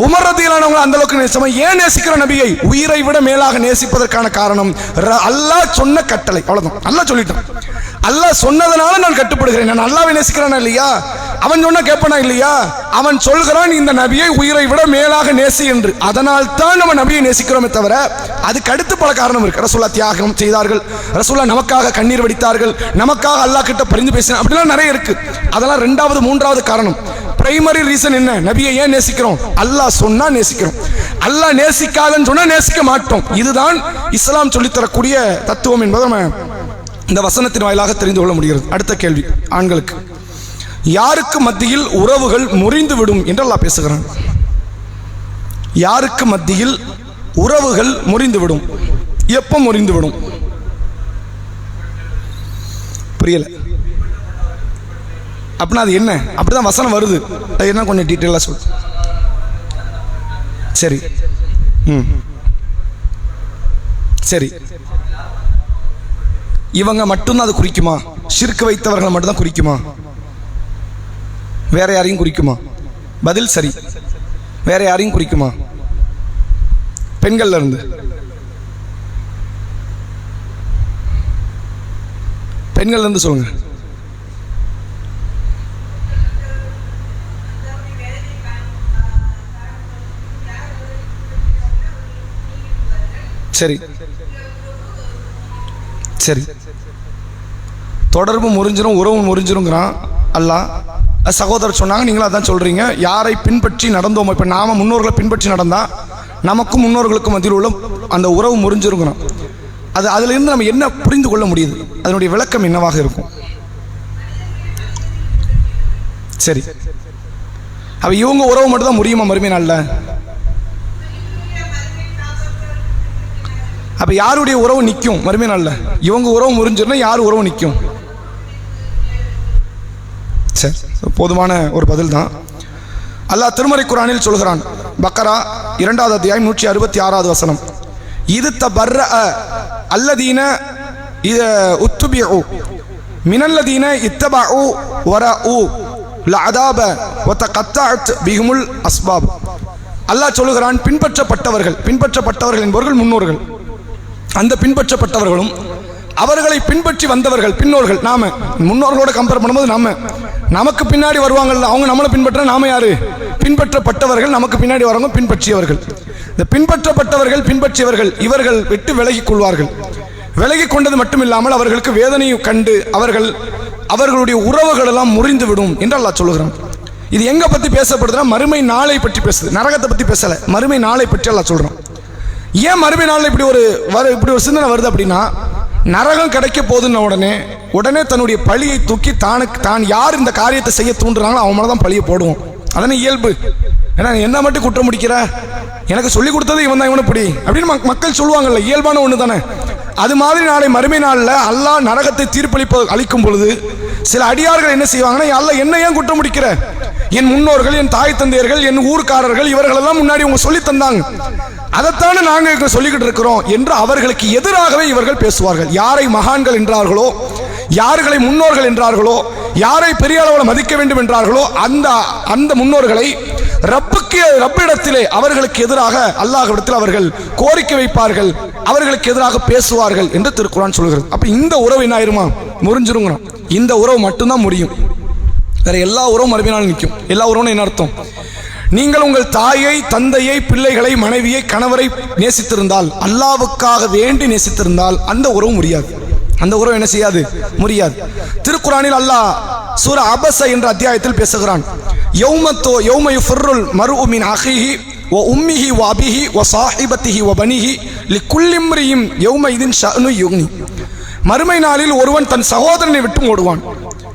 உமர் ரலியல்லாஹு அந்த அளவுக்கு நேசிச்சோமா? ஏன் நேசிக்கிற நபியை? உயிரை விட மேலாக நேசிப்பதற்கான காரணம் அல்லாஹ் சொன்ன கட்டளை, அவ்வளவுதான். அல்லாஹ் சொல்லிட்டான். அல்லாஹ் சொன்னதனால நான் கட்டுப்படுகிறேன். நான் அல்லாஹ்வை நேசிக்கிறேனா இல்லையா? அவன் சொன்னா கேட்பனா இல்லையா? அவன் சொல்கிறான் இந்த நபியை உயிரை விட மேலாக நேசி என்று. அதனால் தான் நம்ம நபியை நேசிக்கிறோமே தவிர அதுக்கு அடுத்து பல காரணம் இருக்கு. ரசூலுல்லாஹ் தியாகம் செய்தார்கள், ரசூலுல்லாஹ் நமக்காக கண்ணீர் வடித்தார்கள், நமக்காக அல்லாஹ் கிட்ட பரிந்து பேசினார், அப்படிலாம் நிறைய இருக்கு. அதெல்லாம் ரெண்டாவது மூன்றாவது காரணம். பிரைமரி ரீசன் என்ன? நபியை ஏன் நேசிக்கிறோம்? அல்லாஹ் சொன்னா நேசிக்கிறோம், அல்லாஹ் நேசிக்காதன்னு சொன்னா நேசிக்க மாட்டோம். இதுதான் இஸ்லாம் சொல்லித்தரக்கூடிய தத்துவம் என்பதை நம்ம இந்த வசனத்தின் வாயிலாக தெரிந்து கொள்ள முடிகிறது. அடுத்த கேள்வி ஆண்களுக்கு, யாருக்கு மத்தியில் உறவுகள் முறிந்து விடும் என்று அல்லாஹ் பேசுகிறான்? யாருக்கு மத்தியில் உறவுகள் முறிந்து விடும்? எப்போ முறிந்து விடும்? புரியல அப்படின்னா அது என்ன? அப்படிதான் வசனம் வருது, அது என்ன கொஞ்சம் டீட்டெயிலாக சொல். சரி, சரி, இவங்க மட்டும்தான் அது குறிக்குமா? ஷிர்க் வைத்தவர்களை மட்டும்தான் குறிக்குமா? வேற யாரையும் குறிக்குமா? பதில் சரி. வேற யாரையும் குறிக்குமா? பெண்கள்ல இருந்து சொல்லுங்க. சரி சரி, தொடர்பு முறிஞ்சிரும், உறவு முறிஞ்சிருங்கிறான் அல்லாஹ். சகோதரர் சொன்னாங்க, நீங்களும் அதான் சொல்றீங்க. யாரை பின்பற்றி நடந்தோமோ, இப்போ நாம முன்னோர்களை பின்பற்றி நடந்தா நமக்கும் முன்னோர்களுக்கும் மத்தியில் உள்ள அந்த உறவு முறிஞ்சிருங்கிறோம். அதுல இருந்து நம்ம என்ன புரிந்து கொள்ள முடியுது? அதனுடைய விளக்கம் என்னவாக இருக்கும்? சரி, அப்ப இவங்க உறவு மட்டும் தான் முடியுமா மறுமை நாள்ல? அப்ப யாருடைய உறவு நிற்கும் மறுமை நாள்ல? இவங்க உறவு முறிஞ்சிருந்தா யார் உறவு நிற்கும்? சரி, போதுமான ஒரு பதில் தான். அல்லாஹ் திருமறை குர்ஆனில் சொல்கிறான், பக்கரா 2வது அத்தியாயம் 166வது வசனம், இது தபர்ர அல்லதீன உத்துபிஉ மினல்லதீன இத்தபஉ வரஉ லஅதாப வதகத்தஅத் பிஹுமுல் அஸ்பாப். அல்லாஹ் சொல்கிறான், பின்பற்றப்பட்டவர்கள் என்பவர்கள் முன்னோர்கள். அந்த பின்பற்றப்பட்டவர்களும் அவர்களை பின்பற்றி வந்தவர்கள் பின்னோர்கள். நாம முன்னோர்களோட கம்பேர் பண்ணும்போது நமக்கு பின்னாடி வருவாங்கல்ல, அவங்க நம்மளை பின்பற்ற நாம யாரு? பின்பற்றப்பட்டவர்கள். நமக்கு பின்னாடி வரவங்க பின்பற்றியவர்கள். இந்த பின்பற்றப்பட்டவர்கள் இவர்கள் விட்டு விலகிக் கொள்வார்கள். விலகி கொண்டது மட்டுமில்லாமல் அவர்களுக்கு வேதனையை கண்டு அவர்களுடைய உறவுகள் எல்லாம் முறிந்து விடும் என்று அல்லாஹ் சொல்லுகிறான். இது எங்க பத்தி பேசப்படுதுன்னா மறுமை நாளை பற்றி பேசுது, நரகத்தை பத்தி பேசல, மறுமை நாளை பற்றி அல்லாஹ் சொல்றான். ஏன் மறுமை நாளில் இப்படி ஒரு சிந்தனை வருது அப்படின்னா, நரகம் கிடைக்க போதுன்னு உடனே தன்னுடைய பழியை தூக்கி தான் யார் இந்த காரியத்தை செய்ய தூண்டுறாங்களோ அவன் மேல தான் பழியை போடுவோம். அதான இயல்பு. ஏன்னா என்ன மட்டும் குற்றம் முடிக்கிற, எனக்கு சொல்லி கொடுத்தது இவன் தான், இவனை பிடி அப்படின்னு மக்கள் சொல்லுவாங்கல்ல, இயல்பான ஒன்று தானே. அது மாதிரி நாளை மறுமை நாளில் அல்லாஹ் நரகத்தை அளிக்கும் பொழுது சில அடியார்கள் என்ன செய்வாங்கன்னா, அல்லாஹ் என்ன ஏன் குற்றம் முடிக்கிற? என் முன்னோர்கள், என் தாய் தந்தையர்கள், என் ஊர்க்காரர்கள் இவர்களெல்லாம் முன்னாடி உங்க சொல்லி தந்தாங்க, அதைத்தானே நாங்கள் சொல்லிக்கிட்டு இருக்கிறோம் என்று அவர்களுக்கு எதிராகவே இவர்கள் பேசுவார்கள். யாரை மகான்கள் என்றார்களோ, யார்களை முன்னோர்கள் என்றார்களோ, யாரை பெரிய அளவில் மதிக்க வேண்டும் என்றார்களோ அந்த முன்னோர்களை ரப்பிடத்திலே அவர்களுக்கு எதிராக அல்லாஹ்விடத்தில் அவர்கள் கோரிக்கை வைப்பார்கள், அவர்களுக்கு எதிராக பேசுவார்கள் என்று திருக்குர்ஆன் சொல்கிறது. அப்ப இந்த உறவு என்ன ஆயிருமா? முறிஞ்சிருங்க. இந்த உறவு மட்டும்தான் முடியும், வேற எல்லா உறவும் மறுமையினால் நிற்கும். எல்லா உறவும் என்ன அர்த்தம்? நீங்கள் உங்கள் தாயை, தந்தையை, பிள்ளைகளை, மனைவியை, கணவரை நேசித்திருந்தால், அல்லாஹ்வுக்காக வேண்டி நேசித்திருந்தால் அந்த உறவு முடியாது. அந்த உறவு என்ன செய்யாது? முறியாது. திருக்குர்ஆனில் அல்லாஹ் சூரா அபஸ என்ற அத்தியாயத்தில் பேசுகிறான், யௌம யுஃபிர்ருல் மர்உ மின் அஹீஹி வ உம்மிஹி வ அபிஹி வ ஸாஹிபத்திஹி வ பனிஹி லிக்குல்லி இம்ரிஇன் யௌமஇதின் ஷஅனு யுக்னி. மறுமை நாளில் ஒருவன் தன் சகோதரனை விட்டு ஓடுவான்,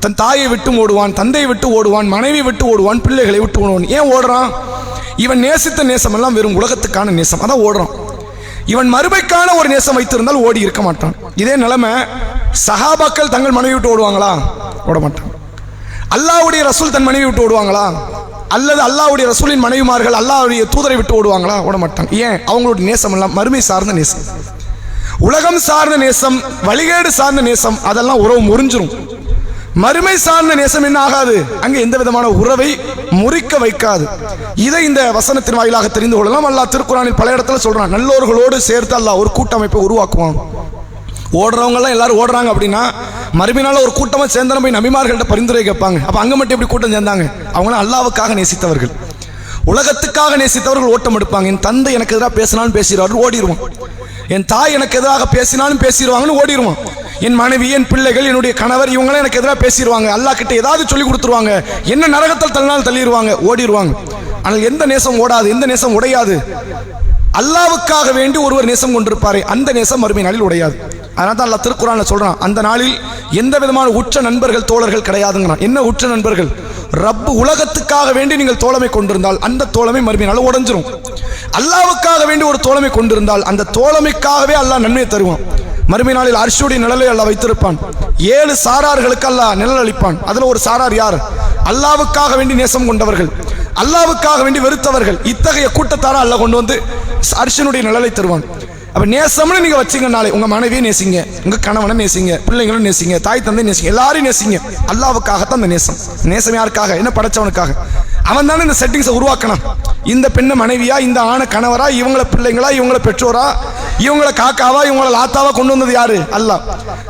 தன் தாயை விட்டு ஓடுவான், தந்தையை விட்டு ஓடுவான், மனைவி விட்டு ஓடுவான், பிள்ளைகளை விட்டு ஓடுவான். ஏன் ஓடுறான்? இவன் நேசித்த நேசம் எல்லாம் வெறும் உலகத்துக்கான நேசம், அதான் ஓடுறான். இவன் மறுமைக்கான ஒரு நேசம் வைத்திருந்தால் ஓடி இருக்க மாட்டான். இதே நிலைமை சஹாபாக்கள் தங்கள் மனைவி விட்டு ஓடுவாங்களா? ஓட மாட்டான். அல்லாஹ்வுடைய ரசூல் தன் மனைவி விட்டு ஓடுவாங்களா? அல்லது அல்லாஹ்வுடைய ரசூலின் மனைவிமார்கள் அல்லாஹ்வுடைய தூதரை விட்டு ஓடுவாங்களா? ஓட மாட்டாங்க. ஏன்? அவங்களுடைய நேசம் எல்லாம் மறுமை சார்ந்த நேசம், உலகம் சார்ந்த நேசம், வழிகேடு சார்ந்த நேசம், அதெல்லாம் உறவு முறிஞ்சிரும். மறுமை சார்ந்த நேசம் என்ன ஆகாது? அங்கே எந்த விதமான உறவை முறிக்க வைக்காது. இதை இந்த வசனத்தின் வாயிலாக தெரிந்து கொள்ளலாம். அல்லாஹ் திருக்குர்ஆனில் பல இடத்துல சொல்றான், நல்லோர்களோடு சேர்த்து அல்லாஹ் ஒரு கூட்டமைப்பை உருவாக்குவான். ஓடுறவங்க எல்லாம் எல்லாரும் ஓடுறாங்க அப்படின்னா மறுமையினால ஒரு கூட்டமா சேர்ந்தாலும் போய் நபிமார்கள்ட்ட பரிந்துரை கேட்பாங்க. அப்ப அங்க மட்டும் எப்படி கூட்டம் சேர்ந்தாங்க? அவங்களாம் அல்லாஹ்வுக்காக நேசித்தவர்கள், உலகத்துக்காக நேசித்தவர்கள் ஓட்டம் எடுப்பாங்க. என் தந்தை எனக்கு எதிராக பேசினாலும் பேசிடுவார்கள், ஓடிடுவான். என் தாய் எனக்கு எதிராக பேசினாலும் பேசிடுவாங்கன்னு ஓடிடுவான். என் மனைவி, என் பிள்ளைகள், என்னுடைய கணவர் இவங்களாம் எனக்கு எதிராக பேசிடுவாங்க, அல்லாஹ் கிட்ட ஏதாவது சொல்லி கொடுத்துருவாங்க, என்ன நரகத்தில் தள்ளினாலும் தள்ளிடுவாங்க, ஓடிடுவாங்க. ஆனால் எந்த நேசம் ஓடாது, எந்த நேசம் உடையாது? அல்லாஹ்வுக்காக வேண்டி ஒருவர் நேசம் கொண்டிருப்பாரே அந்த நேசம் மறுமை நாளில் உடையாது. அதனால தான் அல்லாஹ் திருக்குர்ஆன்ல சொல்றான், அந்த நாளில் எந்த விதமான உற்ற நண்பர்கள், தோழர்கள் கிடையாதுங்கிறான். என்ன உற்ற நண்பர்கள்? ரப்பு உலகத்துக்காக வேண்டி நீங்கள் தோழமை கொண்டிருந்தால் அந்த தோழமை மறுமை நாளில் உடைஞ்சிரும். அல்லாஹ்வுக்காக வேண்டி ஒரு தோழமை கொண்டிருந்தால் அந்த தோழமைக்காகவே அல்லாஹ் நன்மையை தருவான். மறுமை நாளில் அர்ஷுடைய நிழலை அல்லாஹ் வைத்திருப்பான். 7 சாரார்களுக்கு அல்லாஹ் நிழல் அளிப்பான். அதுல ஒரு சாரார் யார்? அல்லாஹ்வுக்காக வேண்டி நேசம் கொண்டவர்கள், அல்லாஹ்வுக்காக வேண்டி வெறுத்தவர்கள். இத்தகைய கூட்டத்தார அல்லாஹ் கொண்டு வந்து அர்ஷனுடைய நிழலை தருவான். அப்ப நேசம்னு நீங்க வச்சீங்கனாலே உங்க மனைவியை நேசிங்க, உங்க கணவனை நேசிங்க, பிள்ளைங்களும் நேசிங்க, தாய் தந்தை நேசிங்க, எல்லாரையும் நேசிங்க. அல்லாஹ்வுக்காகத்தான் அந்த நேசம். நேசம் யாருக்காக? என்ன படைச்சவனுக்காக. அவன் தானே இந்த செட்டிங்ஸை உருவாக்கணும். இந்த பெண்ணை மனைவியா, இந்த ஆணை கணவரா, இவங்கள பிள்ளைங்களா, இவங்கள பெற்றோரா, இவங்கள காக்காவா, இவங்கள லாத்தாவா கொண்டு வந்தது யாரு? அல்லாஹ்.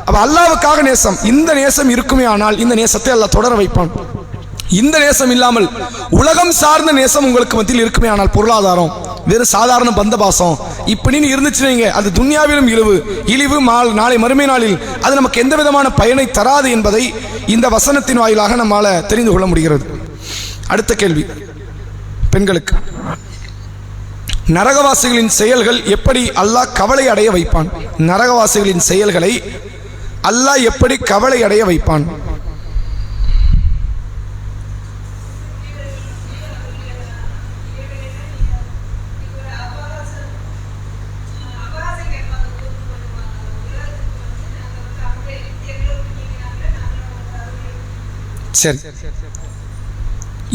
அப்ப அல்லாஹ்வுக்காக நேசம். இந்த நேசம் இருக்குமே ஆனால் இந்த நேசத்தை அல்லாஹ் தொடர வைப்பான். இந்த நேசம் இல்லாமல் உலகம் சார்ந்த நேசம் உங்களுக்கு மத்தியில் இருக்குமே ஆனால் பொருளாதாரம், வெறும் சாதாரண பந்தபாசம் இப்படின்னு இருந்துச்சுங்க, அது துன்யாவிலும் இழிவு நாளை மறுமை நாளில் அது நமக்கு எந்த விதமான பயனை தராது என்பதை இந்த வசனத்தின் வாயிலாக நம்மால தெரிந்து கொள்ள முடிகிறது. அடுத்த கேள்வி பெண்களுக்கு. நரகவாசிகளின் செயல்கள் எப்படி அல்லாஹ் கவலை அடைய வைப்பான்? நரகவாசிகளின் செயல்களை அல்லாஹ் எப்படி கவலை அடைய வைப்பான்? சரி,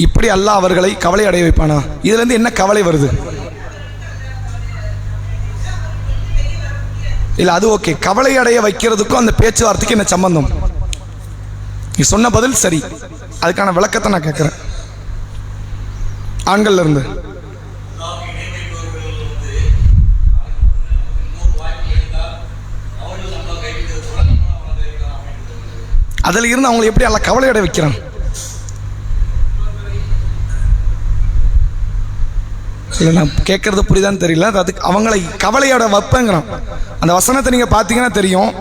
இப்படி அல்லாஹ் அவர்களை கவலை அடைய வைப்பானா? இதுல இருந்து என்ன கவலை வருது? இல்ல அது ஓகே, கவலை அடைய வைக்கிறதுக்கும் அந்த பேச்சுவார்த்தைக்கு என்ன சம்பந்தம்? நீ சொன்ன பதில் சரி, அதுக்கான விளக்கத்தை நான் கேட்கிறேன் ஆண்கள்ல இருந்து. அதுல இருந்து அவங்களை எப்படி அல்லாஹ் கவலை அடைய வைக்கிறான்? இல்லை, நான் கேட்கறது புரியுதான்னு தெரியல. அதுக்கு அவங்களை கவலையோட வைப்பேங்கிறான். அந்த வசனத்தை நீங்க பார்த்தீங்கன்னா தெரியும்.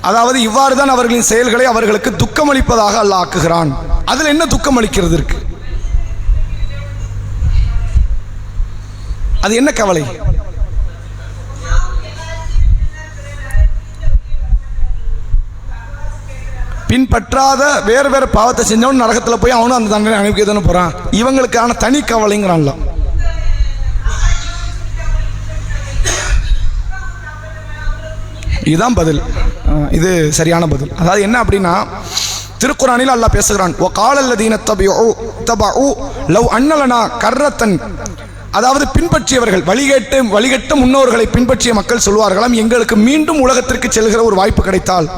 அதாவது இவ்வாறு தான் அவர்களின் செயல்களை அவர்களுக்கு துக்கம் அளிப்பதாக அல்லாஹ் ஆக்குகிறான். அதுல என்ன துக்கம் அளிக்கிறது இருக்கு? அது என்ன கவலை? பின்பற்றாத வேறு வேறு பாவத்தை செஞ்சவன் நரகத்தில் போய் அவனும் அந்த தண்டனை அனுப்பிக்கதானே போறான். இவங்களுக்கான தனி கவலைங்கிறான்ல. இதுதான் பதில். இது சரியான பதில். அதாவது என்ன அப்படின்னா, திருக்குரானில் அல்லாஹ் பேசுகிறான், வகாலல்லதீன தபஉ லவ் அன்னலனா கர்ரத்தன். அதாவது பின்பற்றியவர்கள், வழிகெட்ட முன்னோர்களை பின்பற்றிய மக்கள் சொல்வார்களாம், எங்களுக்கு மீண்டும் உலகத்திற்கு செல்கிற ஒரு வாய்ப்பு கிடைத்தால்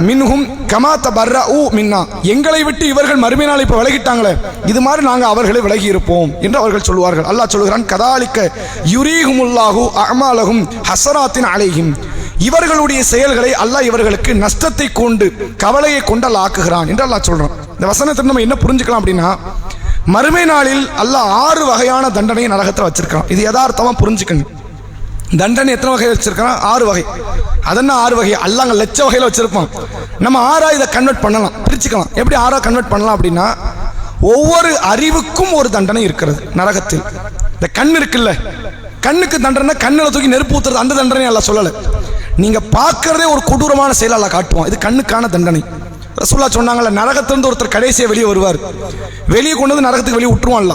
மின்ஹும் கமா தபர்ரஉ மின்னா, எங்களை விட்டு இவர்கள் மறுமை நாள் இப்ப விலகிட்டாங்களே, இது மாதிரி நாங்க அவர்களை விலகி இருப்போம் என்று அவர்கள் சொல்வார்கள். அல்லாஹ் சொல்கிறான், கதாலிக்க யுரீஹுமுல்லாஹு அஅமாலஹும் ஹஸராத்தின் அலைஹிம். இவர்களுடைய செயல்களை அல்லாஹ் இவர்களுக்கு நஷ்டத்தை கொண்டு, கவலையை கொண்டு அல்லாஹ் ஆக்குகிறான் என்று அல்லாஹ் சொல்றான். இந்த வசனத்தை நம்ம என்ன புரிஞ்சுக்கலாம் அப்படின்னா, மறுமை நாளில் அல்லாஹ் 6 வகையான தண்டனையை நரகத்தில் வச்சிருக்கான். இது யதார்த்தமா புரிஞ்சுக்கணும். தண்டனை எத்தனை வகை வச்சிருக்கான்? 6 வகை. அதென்ன 6 வகை? அல்லாஹ் லட்ச வகையில் வச்சிருப்பான். நம்ம 6ஆ இதை கன்வெர்ட் பண்ணலாம், பிரிச்சுக்கலாம். எப்படி 6ஆ கன்வெர்ட் பண்ணலாம் அப்படின்னா, ஒவ்வொரு அறிவுக்கும் ஒரு தண்டனை இருக்கிறது நரகத்தில். இந்த கண் இருக்குல்ல, கண்ணுக்கு தண்டனை, கண்ணில் தூக்கி நெருப்பு ஊத்துறது, அந்த தண்டனை அல்லாஹ் சொல்லலை. நீங்க பார்க்கறதே ஒரு கொடூரமான செயல் அல்லாஹ் காட்டுவான். இது கண்ணுக்கான தண்டனை. ரசூலுல்லாஹ் சொன்னாங்கல்ல, நரகத்திலிருந்து ஒருத்தர் கடைசியா வெளியே வருவார், வெளியே கொண்டு வந்து நரகத்துக்கு வெளியே விட்டுருவான்ல.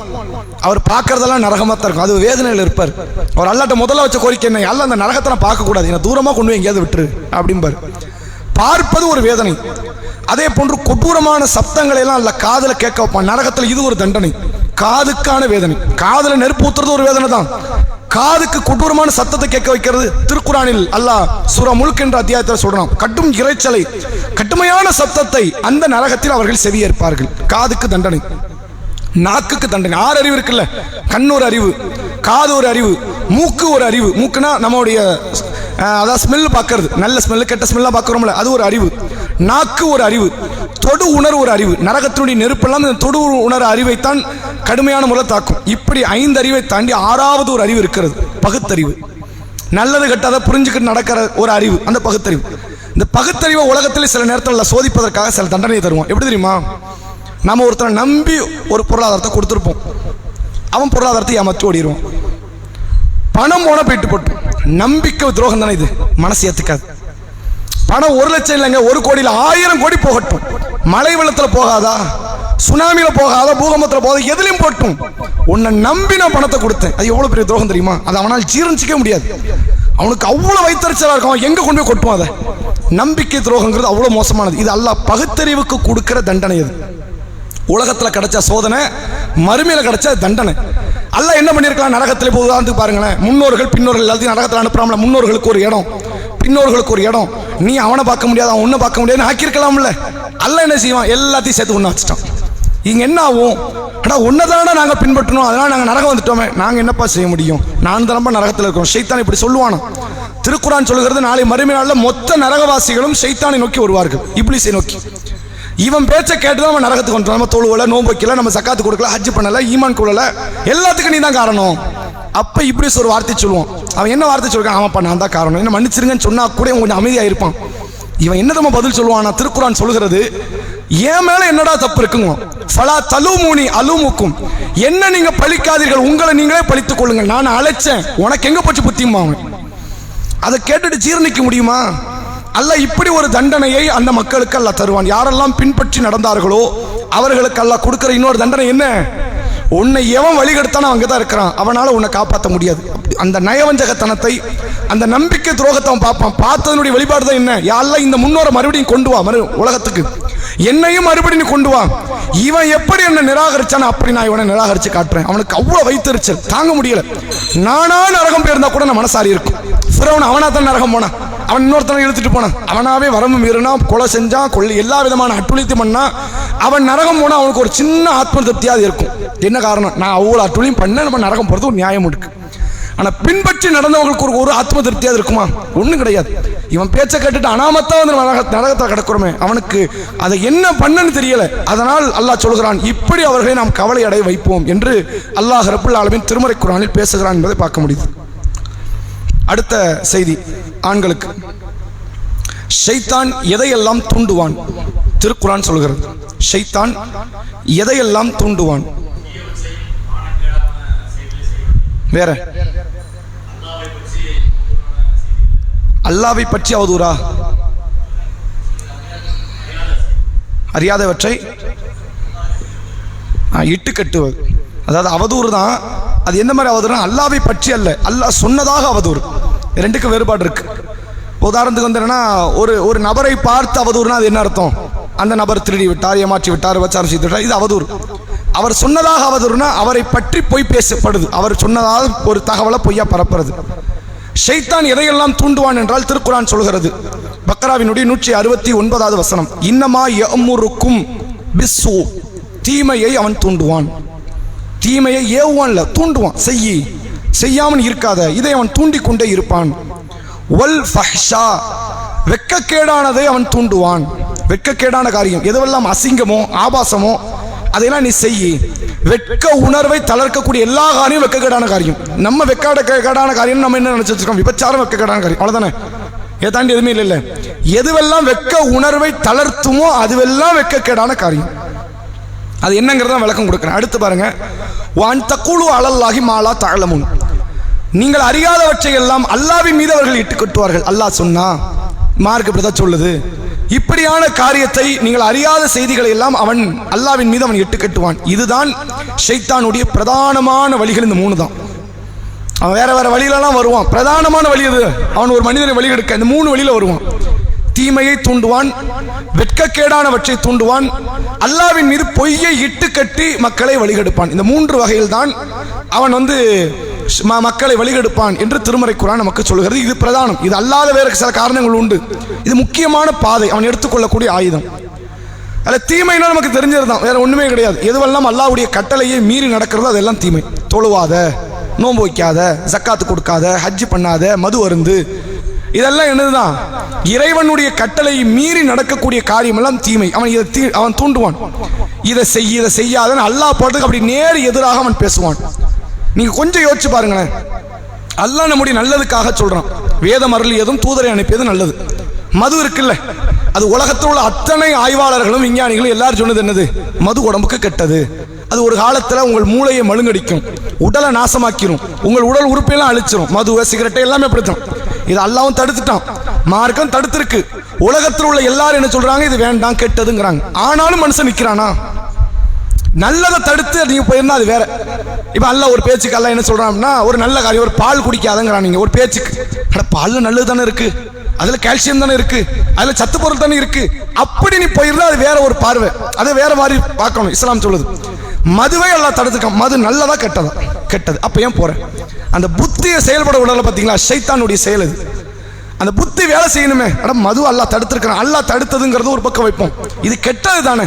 அவர் பார்க்கறதெல்லாம் நரகமா தான் இருக்கும், அது வேதனையில் இருப்பார். அவர் அல்லாட்ட முதல்ல வச்ச கோரிக்கை என்ன? அல்ல, அந்த நரகத்தை நான் பார்க்க கூடாது, என்ன தூரமா கொண்டு போய் எங்கேயாவது விட்டுரு அப்படிம்பார். பார்ப்பது ஒரு வேதனை. அதே போன்று கொடூரமான சப்தங்களை எல்லாம் அல்ல காதுல கேட்க வைப்பான் நரகத்தில். இது ஒரு தண்டனை, காதுக்கான வேதனை. காதுல நெருப்பு ஊத்துறது ஒரு வேதனை தான். காதுக்கு கொடூரமான சத்தத்தை கேட்க வைக்கிறது. திருக்குரானில் அல்லாஹ் சூரா முல்க் என்ற அத்தியாயத்தில் சொல்றான், கட்டும் இரைச்சலை, கடுமையான சத்தத்தை அந்த நரகத்தில் அவர்கள் செவியேற்பார்கள். காதுக்கு தண்டனை, நாக்குக்கு தண்டனை. 6 அறிவு இருக்குல்ல, கண் ஒரு அறிவு, காது ஒரு அறிவு, மூக்கு ஒரு அறிவு. மூக்குனா நம்மளுடைய அதாவது ஸ்மெல் பார்க்கறது, நல்ல ஸ்மெல் கெட்ட ஸ்மெல்லாம் பார்க்குறோம்ல, அது ஒரு அறிவு. நாக்கு ஒரு அறிவு, தொடு உணர்வு ஒரு அறிவு. நரகத்தினுடைய நெருப்பெல்லாம் இந்த தொடு உணர்வு அறிவைத்தான் கடுமையான முறை தாக்கும். இப்படி 5 அறிவை தாண்டி 6ஆவது ஒரு அறிவு இருக்கிறது, பகுத்தறிவு. நல்லது கெட்டதை புரிஞ்சுக்கிட்டு நடக்கிற ஒரு அறிவு, அந்த பகுத்தறிவு. இந்த பகுத்தறிவை உலகத்தில் சில நேரத்தில் சோதிப்பதற்காக சில தண்டனை தருவோம். எப்படி தெரியுமா? நம்ம ஒருத்தரை நம்பி ஒரு பொருளாதாரத்தை கொடுத்துருப்போம், அவன் பொருளாதாரத்தை ஏமாற்றி ஓடிடுவான். பணம் போன போயிட்டு போட்டு, நம்பிக்கை துரோகம் தானே இது, மனசு ஏத்துக்காது. பணம் 1 லட்சம் இல்லைங்க, 1 கோடியில் 1000 கோடி போகட்டும், மழை வெள்ளத்தில் போகாதா, சுனாமியில போகாதா, பூகம்பத்தில் போகாத, எதுலையும் போட்டும், உன்னை நம்பி நான் பணத்தை கொடுத்தேன். அது எவ்வளவு பெரிய துரோகம் தெரியுமா? அது அவனால் ஜீரணிச்சிக்க முடியாது. அவனுக்கு அவ்வளவு வைத்தறிச்சலா இருக்கும், அவன் எங்க கொண்டு போய் கொட்டுவான் அதை. நம்பிக்கை துரோகங்கிறது அவ்வளவு மோசமானது. இது அல்லாஹ் பகுத்தறிவுக்கு கொடுக்கிற தண்டனை. இது உலகத்தில் கிடைச்ச சோதனை, மறுமையில கிடைச்ச தண்டனை. அல்லாஹ் என்ன பண்ணியிருக்கலாம் நரகத்தில்? இப்போ உதாரணத்துக்கு பாருங்களேன், முன்னோர்கள் பின்னோர்கள் எல்லாத்தையும் நரகத்தில் அனுப்புறாமல, முன்னோர்களுக்கு ஒரு இடம், பின்னோர்களுக்கு ஒரு இடம், நீ அவனை பார்க்க முடியாது அவன் உன்னை பார்க்க முடியாதுன்னு ஆக்கியிருக்கலாம்ல. அல்லாஹ் என்ன செய்வான்? எல்லாத்தையும் சேர்த்து ஒன்று வச்சுட்டான். இங்க என்ன ஆகும்? ஆனால் ஒன்னதான நாங்கள் பின்பற்றணும், அதனால நாங்கள் நரகம் வந்துட்டோமே, நாங்கள் என்னப்பா செய்ய முடியும்? நான் தானப்பா நரகத்தில் இருக்கிறோம். ஷைத்தான் இப்படி சொல்லுவானோ? திருக்குரான் சொல்லுகிறது, நாளை மறுமை நாளில் மொத்த நரகவாசிகளும் ஷைத்தானை நோக்கி வருவார்கள், இப்லீஸை நோக்கி. இவன் பேச்சை கேட்டுதான் நம்ம நரகத்துக்கு வந்துட்டோம். நம்ம தொழுவல, நோன்பு வைக்கல, நம்ம சக்காத்து கொடுக்கல, ஹஜ் பண்ணல, ஈமான் கொள்ளல, எல்லாத்துக்கும் நீ தான் காரணம். அப்ப இப்லீஸ் ஒரு வார்த்தை சொல்லுவான். அவன் என்ன வார்த்தை சொல்றான்? ஆமாப்பா நான் தான் காரணம், என்ன மன்னிச்சிருங்கன்னு சொன்னா கூட கொஞ்சம் அமைதியாக இருப்பான். இவன் என்ன நம்ம பதில் சொல்லுவான்? திருக்குரான் சொல்லுகிறது, என் மேல என்னடா தப்பு இருக்குங்க, ஃபலா தலூமுனி அலூமுக்கும், என்ன நீங்க பழிக்காதீர்கள், உங்களை நீங்களே பழித்துக் கொள்ளுங்கள், நான் அழைச்சேன், உனக்கு எங்க போச்சு புத்தியுமா? அவன் அதை கேட்டுட்டு ஜீரணிக்க முடியுமா? அல்லாஹ் இப்படி ஒரு தண்டனையை அந்த மக்களுக்கு அல்லாஹ் தருவான். யாரெல்லாம் பின்பற்றி நடந்தார்களோ அவர்களுக்கு அல்லாஹ் கொடுக்கிற இன்னொரு தண்டனை என்ன? உன்னை எவன் வழிகெடுத்தானோ அங்கதான் இருக்கிறான், அவனால உன்னை காப்பாற்ற முடியாது. அந்த நயவஞ்சகத்தனத்தை, அந்த நம்பிக்கை துரோகத்தை அவன் பார்ப்பான். பார்த்ததனுடைய வெளிப்பாடு தான் என்ன? யாரெல்லாம் இந்த முன்னோரை மறுபடியும் கொண்டு வா, உலகத்துக்கு என்னையும் மறுபடியும் கொண்டு வா. இவன் எப்படி என்ன நிராகரிச்சானோ அப்படி நான் இவனை நிராகரிச்சு காட்டுறேன். அவனுக்கு அவ்வளவு வைத்தறிச்சல் தாங்க முடியல. நானா நரகம் போயிருந்தா கூட நான் மனசாரி இருக்கும். ஃபிரௌன் அவனா தான் நரகம் போனான், அவன் இன்னொருத்தனை இழுத்துட்டு போனான், அவனாவே வரம்பு மீறினா, கொலை செஞ்சான், எல்லா விதமான அட்டுழித்து பண்ணா, அவன் நரகம் போனா அவனுக்கு ஒரு சின்ன ஆத்ம திருப்தியாக இருக்கும். என்ன காரணம்? நான் அவ்வளோ அட்டுழியும் பண்ண, நம்ம நரகம் போறது ஒரு நியாயம் இருக்கு. ஆனா பின்பற்றி நடந்தவங்களுக்கு ஒரு ஆத்ம திருப்தியாக இருக்குமா? ஒண்ணும் கிடையாது. இவன் பேச்சை கேட்டுட்டு அனாமத்தா வந்து நரகத்தை கிடக்கிறோமே, அவனுக்கு அதை என்ன பண்ணன்னு தெரியல. அதனால் அல்லாஹ் சொல்கிறான், இப்படி அவர்களை நாம் கவலை அடைய வைப்போம் என்று அல்லாஹ் ரப்புல் ஆலமீன் திருமறை குர்ஆனில் பேசுகிறான் என்பதை பார்க்க முடியுது. அடுத்த செய்தி ஆண்களுக்கு. ஷைத்தான் எதையெல்லாம் தூண்டுவான்? திருக்குர்ஆன் சொல்கிறது, ஷைத்தான் எதையெல்லாம் தூண்டுவான்? வேற அல்லாஹ்வை பற்றி அவதூறா? அறியாதவற்றை இட்டு கட்டுவது, அதாவது அவதூறு தான். அது எந்த மாதிரி அவதூறு? அல்லாஹ்வை பற்றி அல்ல, அல்லாஹ் சொன்னதாக அவதூறு. ரெண்டுக்கு வேறுபாடு இருக்கு. உதாரணத்துக்கு வந்து என்னன்னா, ஒரு நபரை பார்த்து அவதூறுனா அது என்ன அர்த்தம்? அந்த நபர் திருடி விட்டார், ஏமாற்றி விட்டார், விபச்சாரம் செய்து விட்டார், இது அவதூறு. அவர் சொன்னதாக அவதூறுனா அவரை பற்றி பொய் பேசப்படுது, அவர் சொன்னதாக ஒரு தகவலை பொய்யா பரப்புறது. ஷைத்தான் எதையெல்லாம் தூண்டுவான் என்றால் திருக்குர்ஆன் சொல்கிறது, பக்ராவினுடைய 169வது வசனம், இன்னமா யஅமுருக்கும் பிஸ்ஸூ, தீமையை அவன் தூண்டுவான். தீமையை ஏவுவான்ல, தூண்டுவான். செய்யாமல் இருக்காத, இதை அவன் தூண்டிக் கொண்டே இருப்பான். வல் ஃபஹ்ஷா, வெட்கக்கேடானதை அவன் தூண்டுவான். வெட்கக்கேடான காரியம் எதுவெல்லாம் அசிங்கமோ ஆபாசமோ அதையெல்லாம் நீ செய்யி. வெட்க உணர்வை தளர்க்கக்கூடிய எல்லா காரியம் வெட்கக்கேடான காரியம். நம்ம வெட்கக்கேடான காரியம் நம்ம என்ன நினைச்சு வச்சிருக்கோம்? விபச்சாரம் வெட்கக்கேடான காரியம், அவ்வளவுதானே. இதை தாண்டி எதுவுமே இல்லை. எதுவெல்லாம் வெட்க உணர்வை தளர்த்துமோ அதுவெல்லாம் வெட்கக்கேடான காரியம். அது என்னங்கிறத விளக்கம் கொடுக்குறேன். அடுத்து பாருங்க, வான் தக்குழு அலல்லாஹி மாலா தஅலமுன், நீங்கள் அறியாதவற்றை எல்லாம் அல்லாஹ்வின் மீது அவர்கள் இட்டு கட்டுவார்கள். அல்லாஹ் சொன்னா, மார்க் இப்படிதான் சொல்லுது. இப்படியான காரியத்தை, நீங்கள் அறியாத செய்திகளை எல்லாம் அவன் அல்லாஹ்வின் மீது அவன் இட்டு கட்டுவான். இதுதான் ஷைத்தானுடைய பிரதானமான வழிகள். இந்த 3 தான். அவன் வேற வேற வழியிலலாம் வருவான். பிரதானமான வழி இது, அவன் ஒரு மனிதனை வழி எடுக்க இந்த 3 வழியில வருவான். தீமையை தூண்டுவான், வெட்கக்கேடானவற்றை தூண்டுவான், அல்லாஹ்வின் மீது பொய்யை இட்டு கட்டி மக்களை வழிகெடுப்பான். இந்த 3 வகையில் தான் அவன் வந்து மக்களை வழிகெடுப்பான் என்று திருமறை குர்ஆன் நமக்கு சொல்கிறது. இது பிரதானம். இது அல்லாத வேறு சில காரணங்கள் உண்டு. இது முக்கியமான பாதை, அவன் எடுத்துக்கொள்ளக்கூடிய ஆயுதம். அதில் தீமைனா நமக்கு தெரிஞ்சதுதான், வேற ஒண்ணுமே கிடையாது. எதுவெல்லாம் அல்லாஹ்வுடைய கட்டளையை மீறி நடக்கிறதோ அதெல்லாம் தீமை. தொழுவாத, நோன்பு வைக்காத, ஜக்காத்து கொடுக்காத, ஹஜ் பண்ணாத, மது அருந்து, இதெல்லாம் என்னதுதான்? இறைவனுடைய கட்டளையை மீறி நடக்கக்கூடிய காரியம் எல்லாம் தீமை. அவன் தூண்டுவான், இதை செய்யாத அல்லாஹ் போட்டதுக்கு அப்படி நேர் எதிராக அவன் பேசுவான். நீங்க கொஞ்சம் யோசிச்சு பாருங்களேன். அல்லாஹ் நம்முடைய நல்லதுக்காக சொல்றான். வேதம் அருளியதும் தூதரை அனுப்பியதும் நல்லது. மது இருக்குல்ல, அது உலகத்தில் உள்ள அத்தனை ஆய்வாளர்களும் விஞ்ஞானிகளும் எல்லாரும் சொன்னது என்னது? மது உடம்புக்கு கெட்டது. அது ஒரு காலத்துல உங்கள் மூளையை மழுங்கடிக்கும், உடலை நாசமாக்கிரும், உங்கள் உடல் உறுப்பையெல்லாம் அழிச்சிரும். மதுவை, சிகரெட்டை எல்லாமே அப்படித்தான். இது அல்லாஹ்வும் தடுத்துட்டான், மார்க்கம் தடுத்திருக்கு. உலகத்தில் உள்ள எல்லாரும் என்ன சொல்றாங்க? இது வேண்டாம், கெட்டதுங்கிறாங்க. ஆனாலும் மனுஷன் நிக்கிறானா? நல்லதை தடுத்து நீங்க போயிருந்தா அது வேற. இப்ப அல்லாஹ் ஒரு பேச்சுக்கு அல்லாஹ் என்ன சொல்றான்னா, ஒரு நல்ல காரியம், ஒரு பால் குடிக்காதங்கிறான். நீங்க ஒரு பேச்சுக்கு, பால் நல்லது தானே இருக்கு, அதுல கால்சியம் தானே இருக்கு, அதுல சத்து பொருள் தானே இருக்கு. அப்படி நீ போயிருந்தா அது வேற ஒரு பார்வை, அதை வேற மாதிரி பார்க்கணும். இஸ்லாம் சொல்லுது மதுவை எல்லாம் தடுத்துக்க, மது நல்லதா கெட்டதா? கெட்டது. அப்ப ஏன் போறேன்? அந்த புத்தியை செயல்பட விடல பாத்தீங்களா, ஷைத்தானுடைய செயல் அது. அந்த புத்தி வேலை செய்யணுமே. மது அல்லாஹ் தடுத்திருக்கிறான், அல்லாஹ் தடுத்ததுங்கிறது ஒரு பக்கம் வைப்போம், இது கெட்டது தானே,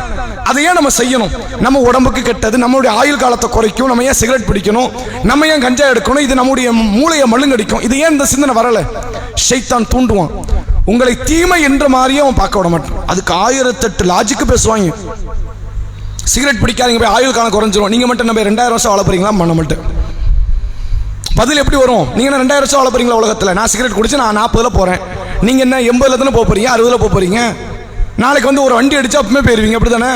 அதை ஏன் நம்ம செய்யணும்? நம்ம உடம்புக்கு கெட்டது, நம்மளுடைய ஆயுள் காலத்தை குறைக்கும், நம்ம ஏன் சிகரெட் பிடிக்கணும், நம்ம ஏன் கஞ்சா எடுக்கணும், இது நம்முடைய மூளையை மழுங்கடிக்கும், இது ஏன் இந்த சிந்தனை வரல? ஷைத்தான் தூண்டுவான். உங்களை தீமை என்ற மாதிரியே அவன் பார்க்க விட மாட்டான். அதுக்கு 1008 லாஜிக்கு பேசுவாங்க. சிகரெட் பிடிக்காதீங்க, போய் ஆயுள் காலம் குறைஞ்சிரும், நீங்க மட்டும் நம்ம 2000 வருஷம் வாழ போறீங்களா? பண்ண மாட்டேன். பதில் எப்படி வரும்? நீங்க 2000 வருஷம் வாழ போறீங்களா உலகத்துல? நான் சிகரெட் குடிச்சு நான் 40ல போறேன், நீங்க என்ன 80ல தானே போக போறீங்க, 60ல போக போறீங்க. நாளைக்கு வந்து ஒரு வண்டி அடிச்சு அப்பவே போயிருவீங்க, அப்படித்தானே?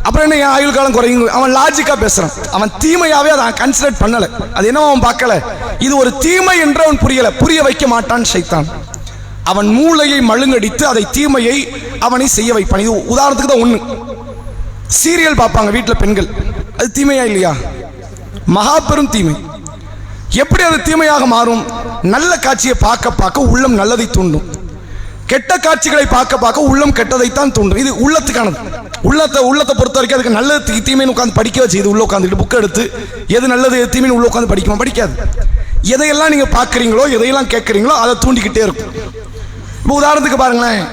அப்புறம் என்ன என் ஆயுள் காலம் குறையுங்க? அவன் லாஜிக்கா பேசுறான், அவன் தீமையாவே அதை கன்சிடர் பண்ணல. அது என்ன அவன் பார்க்கல, இது ஒரு தீமை என்று அவன் புரியல, புரிய வைக்க மாட்டான் ஷைத்தான். அவன் மூளையை மழுங்கடித்து அதை தீமையை அவனை செய்ய வைப்பான். இது உதாரணத்துக்கு தான் ஒண்ணு. சீரியல் பார்ப்பாங்க வீட்டுல பெண்கள், அது தீமையா இல்லையா? மகா பெரும் தீமை. எப்படி அது தீமையாக மாறும்? நல்ல காட்சியை பார்க்க பார்க்க உள்ளம் நல்லதை தூண்டும், கெட்ட காட்சிகளை பார்க்க பார்க்க உள்ளம் கெட்டதைத்தான் தூண்டும். இது உள்ளத்துக்கானது. உள்ளத்தை பொறுத்த வரைக்கும் அதுக்கு நல்லது தீமைன்னு உட்காந்து படிக்க வச்சு, இது உள்ள உட்காந்துட்டு புக் எடுத்து எது நல்லது எது தீமைன்னு உள்ள உட்காந்து படிக்குமா? படிக்காது. எதையெல்லாம் நீங்க பார்க்குறீங்களோ எதையெல்லாம் கேட்குறீங்களோ அதை தூண்டிக்கிட்டே இருக்கும். இப்போ உதாரணத்துக்கு பாருங்களேன்,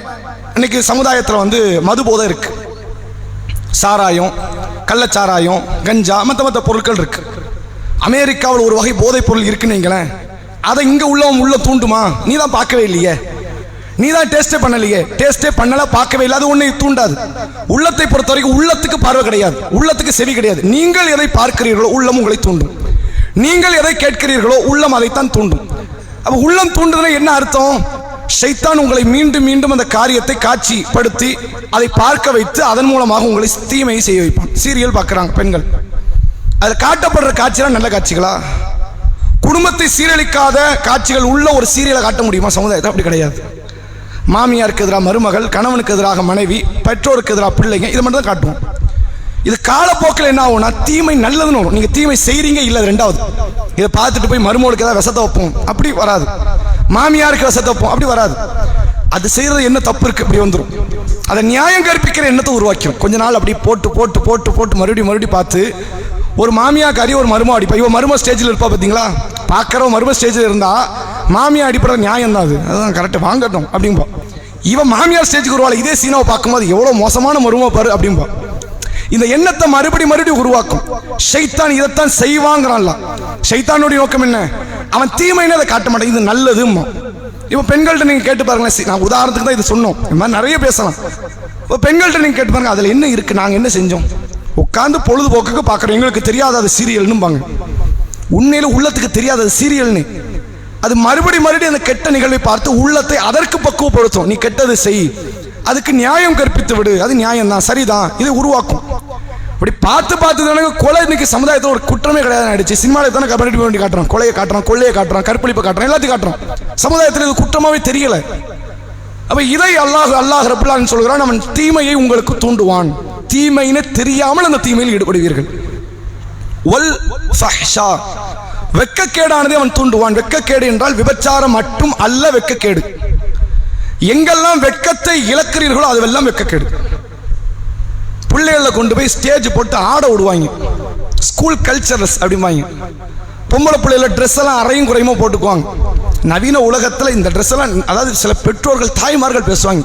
இன்னைக்கு சமுதாயத்தில் வந்து மது போதை இருக்கு, சாராயம், கள்ளச்சாராயம், கஞ்சா, மற்ற பொருட்கள் இருக்கு. அமெரிக்காவில் ஒரு வகை போதைப் பொருள் இருக்குன்னு வைங்களேன், அதை இங்க உள்ள தூண்டுமா? நீ தான் பார்க்கவே இல்லையே, நீ தான் டேஸ்டே பண்ணலையே, டேஸ்டே பண்ணல, பார்க்கவே இல்லை, அது ஒன்றை தூண்டாது. உள்ளத்தை பொறுத்த வரைக்கும் உள்ளத்துக்கு பார்வை கிடையாது, உள்ளத்துக்கு செவி கிடையாது. நீங்கள் எதை பார்க்கிறீர்களோ உள்ளம் உங்களை தூண்டும், நீங்கள் எதை கேட்கிறீர்களோ உள்ளம் அதைத்தான் தூண்டும். அப்ப உள்ளம் தூண்டுதுன்னா என்ன அர்த்தம்? ஷைத்தான் உங்களை மீண்டும் மீண்டும் அந்த காரியத்தை காட்சிப்படுத்தி அதை பார்க்க வைத்து அதன் மூலமாக உங்களை தீமையை செய்ய வைப்பான். சீரியல் பார்க்குறாங்க பெண்கள், அதில் காட்டப்படுற காட்சியெல்லாம் நல்ல காட்சிகளா? குடும்பத்தை சீரழிக்காத காட்சிகள் உள்ள ஒரு சீரியலை காட்ட முடியுமா சமுதாயத்தை? அப்படி கிடையாது. மாமியாருக்கு எதிராக மருமகள், கணவனுக்கு எதிராக மனைவி, பெற்றோருக்கு எதிராக பிள்ளைங்க, இதை மட்டும் தான் காட்டுவோம். இது காலப்போக்கில் என்ன ஆகும்னா தீமை நல்லதுன்னு வரும். நீங்க தீமை செய்றீங்க இல்ல, ரெண்டாவது இதை பார்த்துட்டு போய் மருமகளுக்கு ஏதாவது விஷத்தை வைப்போம், அப்படி வராது. மாமியாருக்கு விஷத்தை வைப்போம், அப்படி வராது. அது செய்யறது என்ன தப்பு இருக்கு, அப்படி வந்துடும். அதை நியாயம் கற்பிக்கிற எண்ணத்தை உருவாக்கும். கொஞ்ச நாள் அப்படி போட்டு போட்டு போட்டு போட்டு மறுபடியும் பார்த்து ஒரு மாமியாக்காரி ஒரு மரும அடிப்பா. இவன் மரும ஸ்டேஜில் இருப்பா பார்த்தீங்களா? பார்க்குற மரும ஸ்டேஜில் இருந்தா மாமியா அடிப்பட நியாயம் தான், அதுதான் கரெக்டாக வாங்கட்டும் அப்படின்பா. இவன் மாமியார் ஸ்டேஜுக்கு வருவாள், இதே சீனாவை பார்க்கும்போது எவ்வளோ மோசமான மரும பாரு அப்படின்பா. இந்த எண்ணத்தை மறுபடியும் உருவாக்கும். ஷைத்தான் இதைத்தான் செய்வாங்கிறான்ல. ஷைத்தானுடைய நோக்கம் என்ன? அவன் தீமைன்னு அதை காட்ட மாட்டான், இது நல்லதும்மா. இப்போ பெண்கள்கிட்ட நீங்கள் கேட்டு பாருங்களேன், நான் உதாரணத்துக்கு தான் இது சொன்னோம், இந்த மாதிரி நிறைய பேசலாம். இப்போ பெண்கள்கிட்ட நீங்கள் கேட்டு பாருங்க, அதில் என்ன இருக்குது, நாங்கள் என்ன செஞ்சோம்? உட்காந்து பொழுதுபோக்குக்கு பார்க்குறோம், எங்களுக்கு தெரியாத அது சீரியல்னுபாங்க. உண்மையில உள்ளத்துக்கு தெரியாத அது சீரியல்னு. அது மறுபடியும் அந்த கெட்ட நிகழ்வை பார்த்து உள்ளத்தை அதற்கு பக்குவப்படுத்தும். நீ கெட்டது செய், அதுக்கு நியாயம் கற்பித்து விடு, அது நியாயம் தான், சரிதான், இதை உருவாக்கும். அப்படி பார்த்து தானே கொலை இன்னைக்கு சமுதாயத்தில் ஒரு குற்றமே கிடையாது ஆயிடுச்சு. சினிமாவில் தானே கபடி வேண்டி காட்டுறான், கொலையை காட்டுறான், கொள்ளையை காட்டுறான், கற்பழிப்பை காட்டுறான், எல்லாத்தையும் காட்டுறான். சமுதாயத்தில் இது குற்றமாவே தெரியல. அப்ப இதை அல்லாஹ் ரப்பல் ஆலமீன் சொல்கிறான், அவன் தீமையை உங்களுக்கு தூண்டுவான், தீமைன்னு தெரியாமல் அந்த தீமையில் ஈடுபடுவீர்கள். வல் ஃபஹ்ஷா, வெட்கக்கேடானதை அவன் தூண்டுவான். வெட்கக்கேடு என்றால் விபச்சாரம் மட்டும் அல்ல, வெட்கக்கேடு. எங்கெல்லாம் வெட்கத்தை இழக்கிறீர்களோ அதுவெல்லாம் வெட்கக்கேடு. பிள்ளைகளை கொண்டு போய் ஸ்டேஜ் போட்டு ஆட விடுவாங்க, ஸ்கூல் கல்ச்சரல்ஸ் அப்படிம்பாங்க. பொம்பளை பிள்ளைகளை ட்ரெஸ் எல்லாம் அரையும் குறையுமா போட்டுக்குவாங்க. நவீன உலகத்தில் இந்த ட்ரெஸ் எல்லாம், அதாவது சில பெற்றோர்கள் தாய்மார்கள் பேசுவாங்க,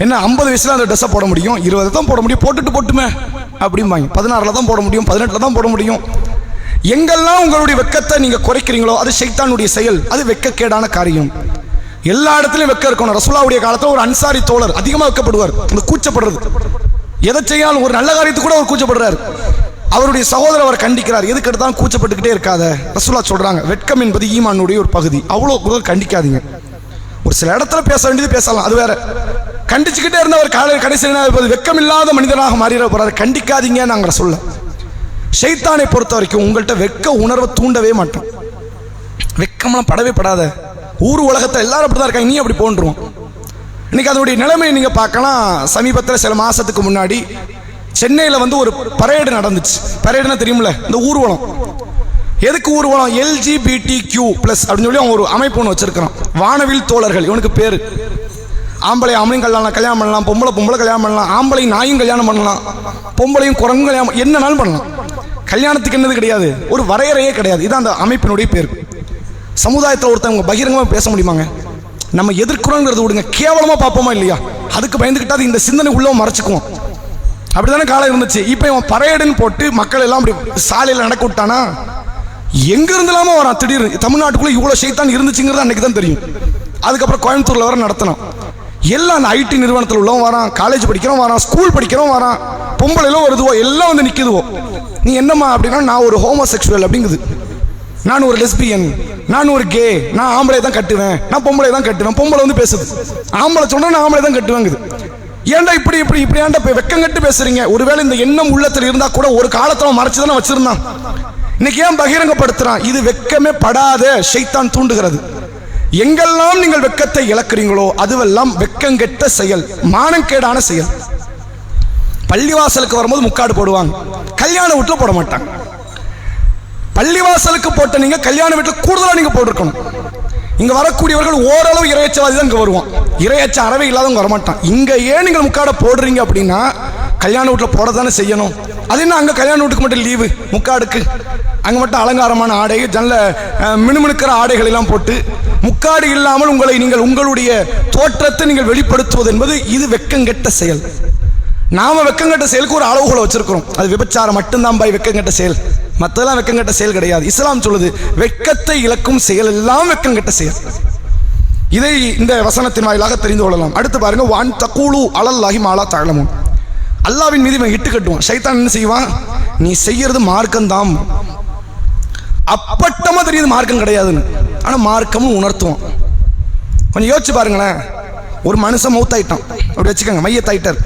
என்ன 50 வயசுல அந்த ட்ரெஸ்ஸை போட முடியும், 20 தான் போட முடியும், போட்டுமே அப்படிம்பாங்க. 16ல் தான் போட முடியும், 18ல் தான் போட முடியும். எங்கெல்லாம் உங்களுடைய வெட்கத்தை நீங்க குறைக்கிறீங்களோ அது ஷைத்தானுடைய செயல், அது வெட்கக்கேடான காரியம். எல்லா இடத்துலையும் வெட்கம் இருக்கணும். ரசூலுல்லாஹ்வுடைய காலத்தில் ஒரு அன்சாரி தோழர் அதிகமாக வெட்கப்படுவார், அந்த கூச்சப்படுறது. எதை செய்யாலும் ஒரு நல்ல காரியத்துக்கு கூட அவர் கூச்சப்படுறாரு. அவருடைய சகோதரர் அவர் கண்டிக்கிறார், எதுக்கு எடுத்தாலும் கூச்சப்பட்டுக்கிட்டே இருக்காத. ரசூலுல்லாஹ் சொல்றாங்க, வெட்கம் என்பது ஈமானுடைய ஒரு பகுதி, அவ்வளோ கண்டிக்காதீங்க. ஒரு சில இடத்துல பேச வேண்டியது பேசலாம், அது வேற. கண்டிச்சுக்கிட்டே இருந்த ஒரு கடைசி வெட்கம் இல்லாத மனிதனாக மாறிட போறாரு. கண்டிக்காதீங்க நாங்கள் சொல்ல. ஷைத்தானை பொறுத்த வரைக்கும் உங்கள்கிட்ட வெட்க உணர்வை தூண்டவே மாட்டோம். வெட்கம்லாம் படவே படாத. ஊர் உலகத்தை எல்லாரும் அப்படிதான் இருக்காங்க, நீ அப்படி போன்றுவோம். இன்னைக்கு அதனுடைய நிலைமையை நீங்க பார்க்கலாம். சமீபத்தில் சில மாசத்துக்கு முன்னாடி சென்னையில் வந்து ஒரு பரேடு நடந்துச்சு. பரேடுனா தெரியுமில்ல, இந்த ஊர்வலம். எதுக்கு ஊர்வலம்? LGBTQ+ அப்படின்னு சொல்லி அவங்க ஒரு அமைப்பு ஒன்று வச்சிருக்கிறான், வானவில் தோழர்கள், இவனுக்கு பேரு. ஆம்பளையும் கல்யாணம் பண்ணலாம், பொம்பளை கல்யாணம் பண்ணலாம், ஆம்பளையும் நாயும் கல்யாணம் பண்ணலாம், பொம்பளையும் குரங்கும் கல்யாணம், என்னன்னாலும் பண்ணலாம். கல்யாணத்துக்கு என்னது கிடையாது, ஒரு வரையறையே கிடையாது. இதான் அந்த அமைப்பினுடைய பேர். சமுதாயத்தில் ஒருத்தவங்க பகிரங்கமாக பேச முடியுமாங்க? நம்ம எதிர்க்கிறோங்கிறது விடுங்க, கேவலமாக பார்ப்போமா இல்லையா? அதுக்கு பயந்துக்கிட்டாது இந்த சிந்தனை உள்ளே மறைச்சிக்குவோம். அப்படித்தானே காலம் இருந்துச்சு. இப்போ இவன் பரையடுன்னு போட்டு மக்கள் எல்லாம் அப்படி சாலையில் நடக்க விட்டானா எங்க இருந்துலாமோ வரான். திடீர்னு தமிழ்நாட்டுக்குள்ள இவ்வளோ ஷைத்தான் இருந்துச்சுங்கிறது அன்னைக்கு தான் தெரியும். அதுக்கப்புறம் கோயம்புத்தூர்ல வர நடத்தணும். எல்லாம் அந்த ஐடி நிறுவனத்தில் உள்ளவன் வரான், காலேஜ் படிக்கிறோம் வரான், ஸ்கூல் படிக்கிறோம் வரான், பொம்பளையிலும் வருதுவோ, எல்லாம் வந்து நிற்குதுவோ. நீ என்னம்மா அப்படின்னா, நான் ஒரு ஹோமோசெக்சுவல் அப்படிங்குது, நான் ஒரு லெஸ்பியன், நான் ஒரு கே, நான் ஆம்பளை தான் கட்டுவேன், நான் பொம்பளை தான் கட்டுவேன். பொம்பளை வந்து பேசுது, ஆம்பளை சொன்னா நான் ஆம்பளை தான் கட்டுவேங்குது. ஏன்டா இப்படி இப்படி இப்படி ஏன்டா வெக்கம் கட்டு பேசுறீங்க? ஒருவேளை இந்த எண்ணம் உள்ளத்தில் இருந்தா கூட ஒரு காலத்துல மறைச்சுதானே வச்சிருந்தான். இன்னைக்கு ஏன் பகிரங்கப்படுத்துறான்? இது வெக்கமே படாத ஷைத்தான் தூண்டுகிறது. எங்கெல்லாம் நீங்கள் வெக்கத்தை இழக்கிறீங்களோ அதுவெல்லாம் வெக்கங்கெட்ட செயல், மானக்கேடான செயல். பள்ளிவாசலுக்கு வரும்போது முக்காடு போடுவாங்க, கல்யாண வீட்டுல போட மாட்டாங்க. பள்ளிவாசலுக்கு போட்ட நீங்க கல்யாண வீட்டுல கூடுதலா நீங்க போட்டிருக்கணும். இங்க வரக்கூடியவர்கள் ஓரளவு இறையச்சவாதி தான் இங்க வருவான், இறையச்ச அறவே இல்லாதவங்க வரமாட்டான். இங்க ஏன் நீங்கள் முக்காடை போடுறீங்க அப்படின்னா கல்யாண வீட்டுல போட தானே செய்யணும். அது என்ன அங்க கல்யாண வீட்டுக்கு மட்டும் லீவு, முக்காடுக்கு அங்க மட்டும் அலங்காரமான ஆடை, நல்ல மினுமினுக்கிற ஆடைகள் எல்லாம் போட்டு முக்காடு இல்லாமல் உங்களை நீங்கள் உங்களுடைய தோற்றத்தை நீங்கள் வெளிப்படுத்துவது என்பது இது வெக்கங்கெட்ட செயல். நாம வெக்கங்கெட்ட செயலுக்கு ஒரு அளவுகளை வச்சிருக்கிறோம். அது விபச்சாரம் மட்டும்தான் பாய் வெக்கங்கெட்ட செயல், மற்றெல்லாம் வெக்கங்கெட்ட செயல் கிடையாது. இஸ்லாம் சொல்லுது வெக்கத்தை இழக்கும் செயல் எல்லாம் வெக்கங்கெட்ட செயல். இதை இந்த வசனத்தின் வாயிலாக தெரிந்து கொள்ளலாம். அடுத்து பாருங்க, வான் தக்கூலு அலல்லாஹி மாலா தஅலமூன். அல்லாவின் மீது இவன் இட்டு கட்டுவான். ஷைத்தான் என்ன செய்வான்? நீ செய்யறது மார்க்கம்தான், அப்பட்டமா தெரியுது மார்க்கம் கிடையாதுன்னு, ஆனா மார்க்கமும் உணர்த்துவான். கொஞ்சம் யோசிச்சு பாருங்களேன். ஒரு மனுஷன் மௌத்தாயிட்டான் அப்படி வச்சுக்கோங்க, மையத்தாயிட்டார்.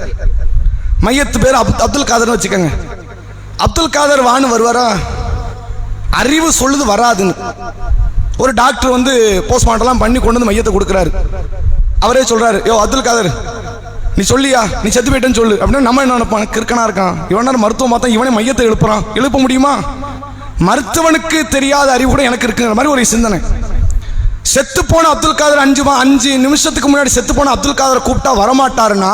மையத்து பேர் அப்துல் காதர்னு வச்சுக்கோங்க. அப்துல் காதர் வான்னு வருவாரா? அறிவு சொல்லுது வராதுன்னு. ஒரு டாக்டர் வந்து போஸ்ட்மார்ட்டம்லாம் பண்ணி கொண்டு வந்து மையத்தை கொடுக்குறாரு. அவரே சொல்றாரு, யோ அப்துல் காதர் நீ சொல்லியா, நீ செத்து போயிட்டேன்னு சொல்லு அப்படின்னா நம்ம என்ன நினைப்பான்? கிறுக்கனா இருக்கான் இவன், மருத்துவம் பார்த்தா இவனே மையத்தை எழுப்புறான். எழுப்ப முடியுமா? மருத்துவனுக்கு தெரியாத அறிவு கூட எனக்கு இருக்குங்கிற மாதிரி ஒரு சிந்தனை. செத்து போன அப்துல் காதர் 5 நிமிஷத்துக்கு முன்னாடி செத்து போன அப்துல் காதரை கூப்பிட்டா வரமாட்டாருன்னா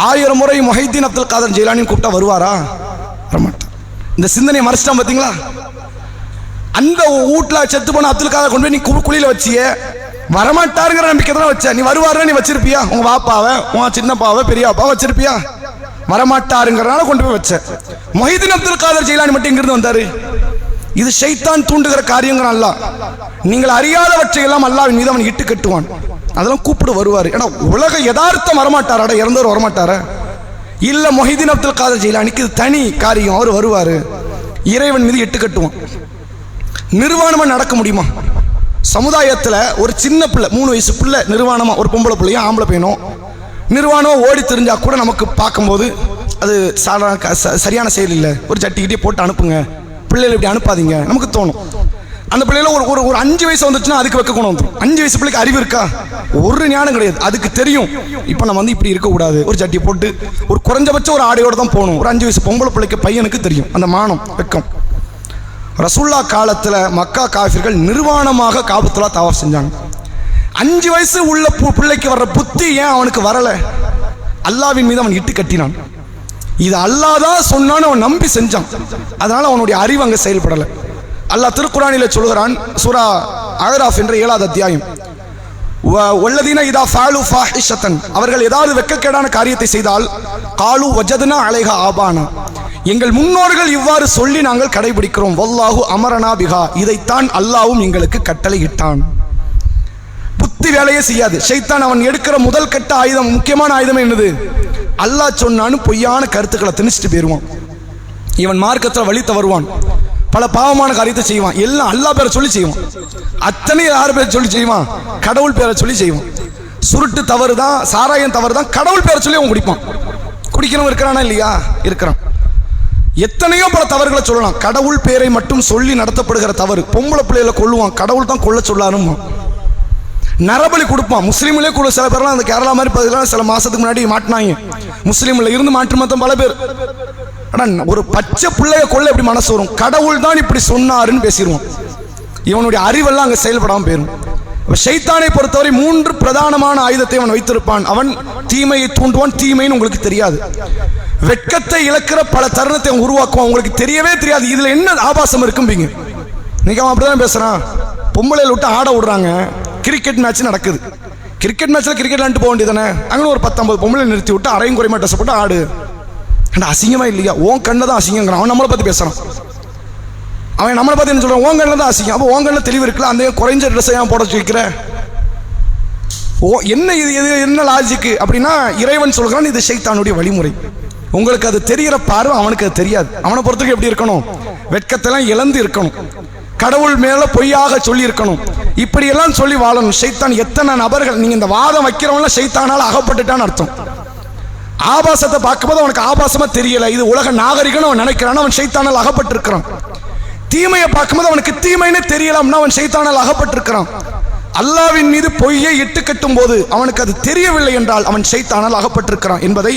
1000 முறை முஹைதீன் அப்துல் காதர் ஜெயிலானின்னு கூப்பிட்டா வருவாரா? வரமாட்டார். இந்த சிந்தனையை மறைச்சிட்டான் பார்த்தீங்களா? அந்த வீட்டுல செத்து போன அப்துல் காதர் கொண்டு போய் நீ குழியில வச்சியே, வரமாட்டாருங்கிற நம்பிக்கை தான் வச்ச. நீ வருவாரு நீ வச்சிருப்பியா? உங்க பாப்பாவை, உங்க சின்னப்பாவை, பெரியப்பாவை வச்சிருப்பியா? வரமாட்டாருங்கிறனால கொண்டு போய் வச்ச. முஹைதீன் அப்துல் காதர் ஜெயிலானி மட்டும் எங்கிருந்து வந்தாரு? இது ஷைத்தான் தூண்டுகிற காரியங்கள். அல்லாஹ் நீங்கள் அறியாதவற்றை எல்லாம் அல்லாஹ்வின் மீது அவன் இட்டு கட்டுவான். அதெல்லாம் கூப்பிடு வருவாரு. ஏன்னா உலக யதார்த்தம் வரமாட்டாரா? இறந்தவர் வரமாட்டார இல்ல. முஹைதீன் அப்துல் காதர் ஜெயிலானிக்கு இது தனி காரியம். அவர் வருவாரு, இறைவன் மீது இட்டு கட்டுவான். நிர்வாணமா நடக்க முடியுமா? சமுதாயத்துல ஒரு சின்ன பிள்ளை, 3 வயசு பிள்ளை நிர்வாணமா, ஒரு பொம்பளை பிள்ளையும் ஆம்பளை பையனும் நிர்வாணமா ஓடி தெரிஞ்சா கூட நமக்கு பார்க்கும்போது அது சரியான செயல் இல்லை. ஒரு சட்டிக்கிட்டே போட்டு அனுப்புங்க, பிள்ளைகள் இப்படி அனுப்பாதீங்க நமக்கு தோணும். அந்த பிள்ளைல ஒரு 5 வயசு வந்துச்சுன்னா அதுக்கு வைக்க குணம் வந்துடும். 5 வயசு பிள்ளைக்கு அறிவு இருக்கா? ஒரு ஞானம் கிடையாது. அதுக்கு தெரியும் இப்போ நம்ம வந்து இப்படி இருக்கக்கூடாது, ஒரு சட்டி போட்டு ஒரு குறைஞ்சபட்சம் ஒரு ஆடையோட தான் போகணும். ஒரு 5 வயசு பொம்பளை பிள்ளைக்கு பையனுக்கு தெரியும் அந்த மானம், வெக்கம். ரசூல்லா காலத்துல மக்கா காஃபிர்கள் நிர்வாணமாக காபத்துல்லா தவாஃப் செஞ்சாங்க. 5 வயசு உள்ள பிள்ளைக்கு வர்ற புத்தி ஏன் அவனுக்கு வரல? அல்லாவின் மீது அவன் இட்டு கட்டினான். இது அல்லாஹ் தான் சொன்னான்னு அவன் நம்பி செஞ்சான். அதனால அவனுடைய அறிவு அங்க செயல்படல. அல்லாஹ் திருக்குரானில சொல்கிறான், சூரா அஹ்ராஃப் என்ற 7வது அத்தியாயம், வல்லதீன இதா ஃபஅலு ஃபாஹிஷத்தன், அவர்கள் ஏதாவது வெட்கக்கேடான காரியத்தை செய்தால், காலு வஜத்னா அலைஹா ஆபானா, எங்கள் முன்னோர்கள் இவ்வாறு சொல்லி நாங்கள் கடைபிடிக்கிறோம், வல்லாஹு அமரனா பிஹா, இதைத்தான் அல்லாஹ்வும் எங்களுக்கு கட்டளையிட்டான். புத்தி வேலையே செய்யாது. ஷைத்தான் அவன் எடுக்கிற முதல் கட்ட ஆயுதம், முக்கியமான ஆயுதம் என்னது? அல்லாஹ் சொன்னான்னு பொய்யான கருத்துக்களை திணிச்சுட்டு போயிருவான். இவன் மார்க்கத்தில் வழி தவறுவான், பல பாவமான காரியத்தை செய்வான். எல்லாம் அல்லாஹ் பேரை சொல்லி செய்வான். அத்தனை யார் பேரை சொல்லி செய்வான்? கடவுள் பேரை சொல்லி செய்வான். சுருட்டு தவறு தான், சாராயம் தவறு தான், கடவுள் பேரை சொல்லி அவன் குடிப்பான். குடிக்கிறவன் இருக்கிறானா இல்லையா? இருக்கிறான். எத்தனையோ பல தவறுகளை சொல்லலாம். கடவுள் பேரை மட்டும் சொல்லி நடத்தப்படுகிற தவறு. பொம்பளை பிள்ளைகளை கொள்ளுவான், கடவுள் தான் கொல்ல சொல்லாருமா. நரபலி கொடுப்பான். முஸ்லீம்களே கூட சில பேர்லாம் அந்த கேரளா மாதிரி பதிலாம் சில மாசத்துக்கு முன்னாடி மாட்டினாங்க. முஸ்லீம்ல இருந்து மாற்று மொத்தம் பல பேர். ஆனா ஒரு பச்சை பிள்ளைய கொள்ள எப்படி மனசு வரும்? கடவுள் தான் இப்படி சொன்னாருன்னு பேசிடுவான். இவனுடைய அறிவெல்லாம் அங்க செயல்படாம போயிடும். ஷைத்தானை பொறுத்தவரை 3 பிரதானமான ஆயுதத்தை அவன் வைத்திருப்பான். அவன் தீமையை தூண்டுவான். தீமைன்னு உங்களுக்கு தெரியாது. வெட்கத்தை இழக்கிற பல தருணத்தை அவன் உருவாக்குவான். உங்களுக்கு தெரியவே தெரியாது இதுல என்ன ஆபாசம் இருக்கும்பீங்க. நீங்க அவன் அப்படிதான் பேசுறான். பொம்பளையில விட்டு ஆட விடுறாங்க. கிரிக்கெட் மேட்ச் நடக்குது. கிரிக்கெட் மேட்ச்ல கிரிக்கெட் விளையாண்டு போக வேண்டியதானே. அங்கே ஒரு 19 பொம்பளை நிறுத்தி விட்டு அரையும் குறைமா ட்ரெஸ் போட்டு ஆடு. அசிங்கமா இல்லையா? உன் கண்ணை தான் அசிங்கிறான். அவன் நம்மளை பத்தி பேசுறான். அவன் நம்மளை பார்த்து என்ன சொல்றான்? உன் கண்ணில் தான் அசிங்கம். அப்போ உன் கண்ணில் தெளிவு இருக்குல்ல, அந்த குறைஞ்ச ட்ரெஸ்ஸை ஏன் போட வைக்கிற? என்ன இது என்ன லாஜிக்கு அப்படின்னா, இறைவன் சொல்கிறான் இது ஷைத்தானுடைய வழிமுறை. உங்களுக்கு அது தெரிகிற பார்வை, அவனுக்கு அது தெரியாது. அவனை பொறுத்தவரைக்கும் எப்படி இருக்கணும்? வெட்கத்தெல்லாம் இழந்து இருக்கணும். கடவுள் மேல பொய்யாக சொல்லி இருக்கணும். இப்படியெல்லாம் சொல்லி வாழணும். ஷைத்தான் எத்தனை நபர்கள், நீங்க இந்த வாதம் வைக்கிறவங்கள ஷைத்தானால் அகப்பட்டுட்டான்னு அர்த்தம். ஆபாசத்தை பார்க்கும்போது அவனுக்கு ஆபாசமா தெரியல, இது உலக நாகரிகம் அவன் நினைக்கிறான், அவன் ஷைத்தானால் அகப்பட்டிருக்கிறான். தீமையை பார்க்கும்போது அவனுக்கு தீமைன்னு தெரியலாம்னா அவன் ஷைத்தானால் அகப்பட்டிருக்கிறான். அல்லாவின் மீது பொய்யை இட்டு கட்டும் போது அவனுக்கு அது தெரியவில்லை என்றால் அவன் ஷைத்தானால் அகப்பட்டிருக்கிறான் என்பதை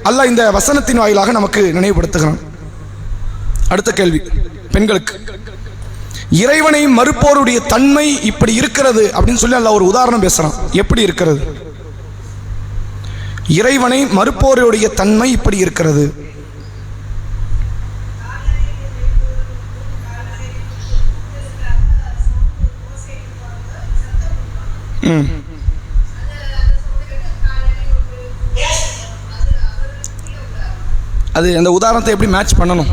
அல்லாஹ் இந்த வசனத்தின் வாயிலாக நமக்கு நினைவுபடுத்துகிறான். அடுத்த கேள்வி பெண்களுக்கு. இறைவனை மறுப்போருடைய தன்மை இப்படி இருக்கிறது அப்படின்னு சொல்லி அல்லாஹ் ஒரு உதாரணம் பேசுறான். எப்படி இருக்கிறது? இறைவனை மறுப்போருடைய தன்மை இப்படி இருக்கிறது. அது அந்த உதாரணத்தை எப்படி மேட்ச் பண்ணணும்?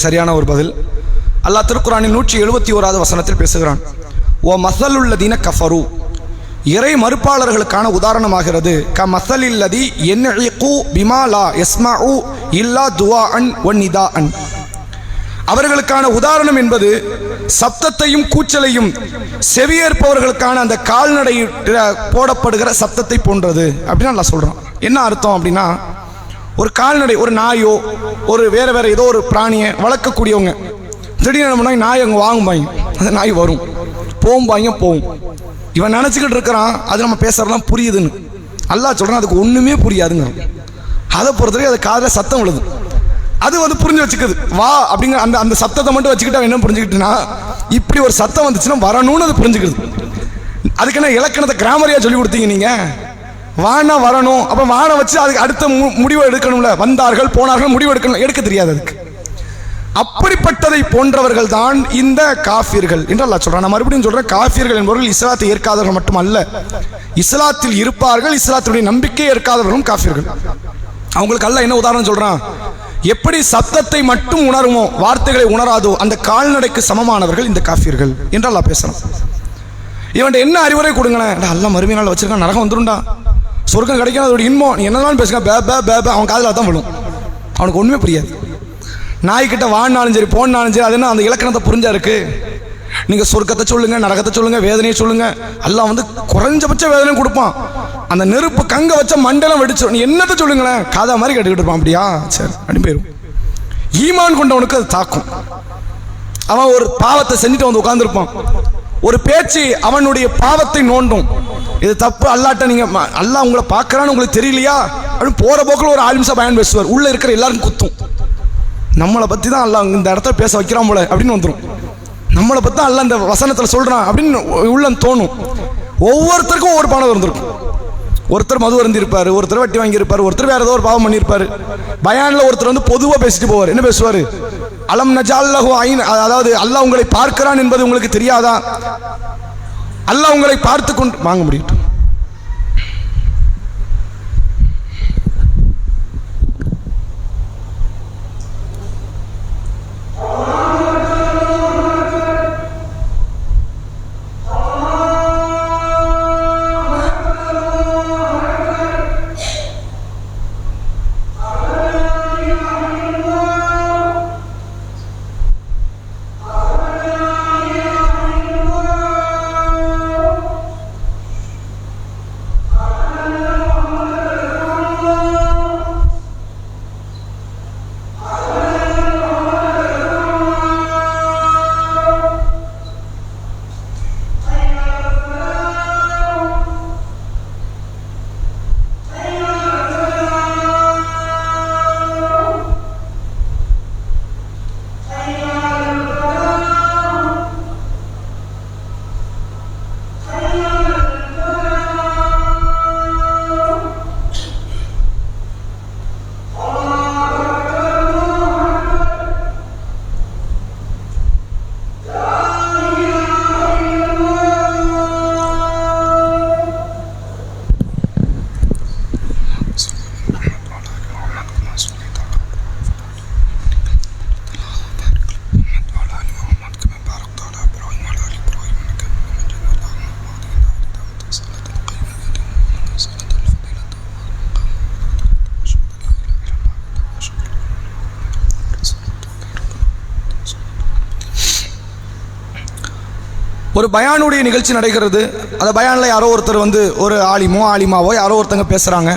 சரியான ஒரு பதில். அல்லாஹ் திருக்குரானின் 171வது வசனத்தில் பேசுகிறான். ஓ மஸலுல்லதீன கஃபரு, இறை மறுப்பாளர்களுக்கான உதாரணமாகிறது. க மஸலில்லதி யன்இகு பிமா லா யஸ்மஉ இல்லா துஆஅன் வ நிதாஅன். அவர்களுக்கான உதாரணம் என்பது சப்தத்தையும் கூச்சலையும் செவியேற்பவர்களுக்கான அந்த கால்நடை போடப்படுகிற சப்தத்தை போன்றது அப்படின்னு அல்லாஹ் சொல்றான். என்ன அர்த்தம் அப்படின்னா, ஒரு கால்நடை, ஒரு நாயோ ஒரு வேற ஏதோ ஒரு பிராணியை வளர்க்கக்கூடியவங்க திடீர்னு நாய் அங்கே வாங்குவாங்க. அந்த நாய் வரும், போகும்பாங்க, போகும். இவன் நினச்சிக்கிட்டு இருக்கிறான் அது நம்ம பேசுறதெல்லாம் புரியுதுன்னு. அல்லாஹ் சொல்றான் அதுக்கு ஒன்றுமே புரியாதுங்க. அதை பொறுத்தவரை அது காதில் சத்தம் விழுது. அது வந்து புரிஞ்சு வச்சுக்குது. வா அப்படிங்கிற அந்த அந்த சத்தத்தை மட்டும் வச்சுக்கிட்டு என்ன புரிஞ்சுக்கிட்டுனா, இப்படி ஒரு சத்தம் வந்துச்சுன்னா வரணும்னு அது புரிஞ்சுக்கிது. அதுக்கு என்ன இலக்கணத்தை கிராமரியா சொல்லி கொடுத்தீங்க நீங்க? வானா வரணும், அப்போ வானை வச்சு அதுக்கு அடுத்த முடிவை எடுக்கணும்ல. வந்தார்கள் போனார்கள் முடிவு எடுக்கணும், எடுக்க தெரியாது அதுக்கு. அப்படிப்பட்டதை போன்றவர்கள் தான் இந்த காஃபிர்கள் என்று அல்லாஹ் சொல்றான். நான் மறுபடியும் சொல்றேன், காஃபிர்கள் என்பவர்கள் இஸ்லாத்தை ஏற்காதவர்கள் மட்டுமல்ல, இஸ்லாத்தில் இருப்பார்கள், இஸ்லாத்துடைய நம்பிக்கையை ஏற்காதவர்களும் காஃபிர்கள். அவங்களுக்கு அல்லாஹ் என்ன உதாரணம் சொல்றான்? எப்படி சத்தத்தை மட்டும் உணருமோ, வார்த்தைகளை உணராதோ அந்த கால்நடைக்கு சமமானவர்கள் இந்த காஃபிர்கள் என்று அல்லாஹ் பேசுறான். இவன் என்ன அறிவுரை கொடுங்களேன்? அல்லாஹ் மறுமை நாள் வச்சிருக்கான், நரகம் வந்துருண்டா, சொர்க்கம் கிடைக்காத ஒரு இன்பம், நீ என்னதான் பேசுங்க, அவன் காதில் தான் விழும். அவனுக்கு ஒண்ணுமே புரியாது. நாய்கிட்ட வாழ்னாலும் சரி போனாலும் சரி, அது என்ன அந்த இலக்கணத்தை புரிஞ்சா இருக்கு? நீங்க சொர்க்கத்தை சொல்லுங்க, நரகத்தை சொல்லுங்க, வேதனையை சொல்லுங்க, அல்லாஹ் வந்து குறைஞ்சபட்ச வேதனையும் கொடுப்பான். அந்த நெருப்பு கங்க வச்ச மண்டலம் வெடிச்சு, நீ என்னத்தை சொல்லுங்களேன், காதா மாதிரி கேட்டுக்கிட்டு இருப்பான். அப்படியா, சரி அப்படின்னு போயிடும். ஈமான் கொண்டவனுக்கு அது தாக்கும். அவன் ஒரு பாவத்தை செஞ்சுட்டு வந்து உட்கார்ந்துருப்பான். ஒரு பேச்சு அவனுடைய பாவத்தை நோண்டும். இது தப்பு, அல்லாட்ட நீங்க அல்லாஹ் உங்களை பார்க்கறான்னு உங்களுக்கு தெரியலையா அப்படின்னு போற போக்கில் ஒரு 6 நிமிஷம் பயன் பேசுவார். உள்ள இருக்கிற எல்லாருக்கும் குத்தும். நம்மளை பத்தி தான் அல்லாஹ் இந்த இடத்துல பேச வைக்கிறான் போல அப்படின்னு வந்துடும். நம்மளை பத்தி தான் அல்லாஹ் இந்த வசனத்துல சொல்றான் அப்படின்னு உள்ள தோணும். ஒவ்வொருத்தருக்கும் ஒவ்வொரு பானம் இருந்திருக்கும். ஒருத்தர் மது அருந்திருப்பாரு, ஒருத்தர் வட்டி வாங்கியிருப்பாரு, ஒருத்தர் வேற ஏதோ ஒரு பாவம் பண்ணியிருப்பாரு. பயான்ல ஒருத்தர் வந்து பொதுவாக பேசிட்டு போவார். என்ன பேசுவாரு? அலம் நஜால்லஹு ஐன், அதாவது அல்லாஹ் உங்களை பார்க்கிறான் என்பது உங்களுக்கு தெரியாதா? அல்லாஹ் உங்களை பார்த்து கொண்டு வாங்க முடியும். ஒரு பயானுடைய நிகழ்ச்சி நடக்கிறது. அந்த பயானில் யாரோ ஒருத்தர் வந்து ஒரு ஆலிமாவோ யாரோ ஒருத்தங்க பேசுகிறாங்க.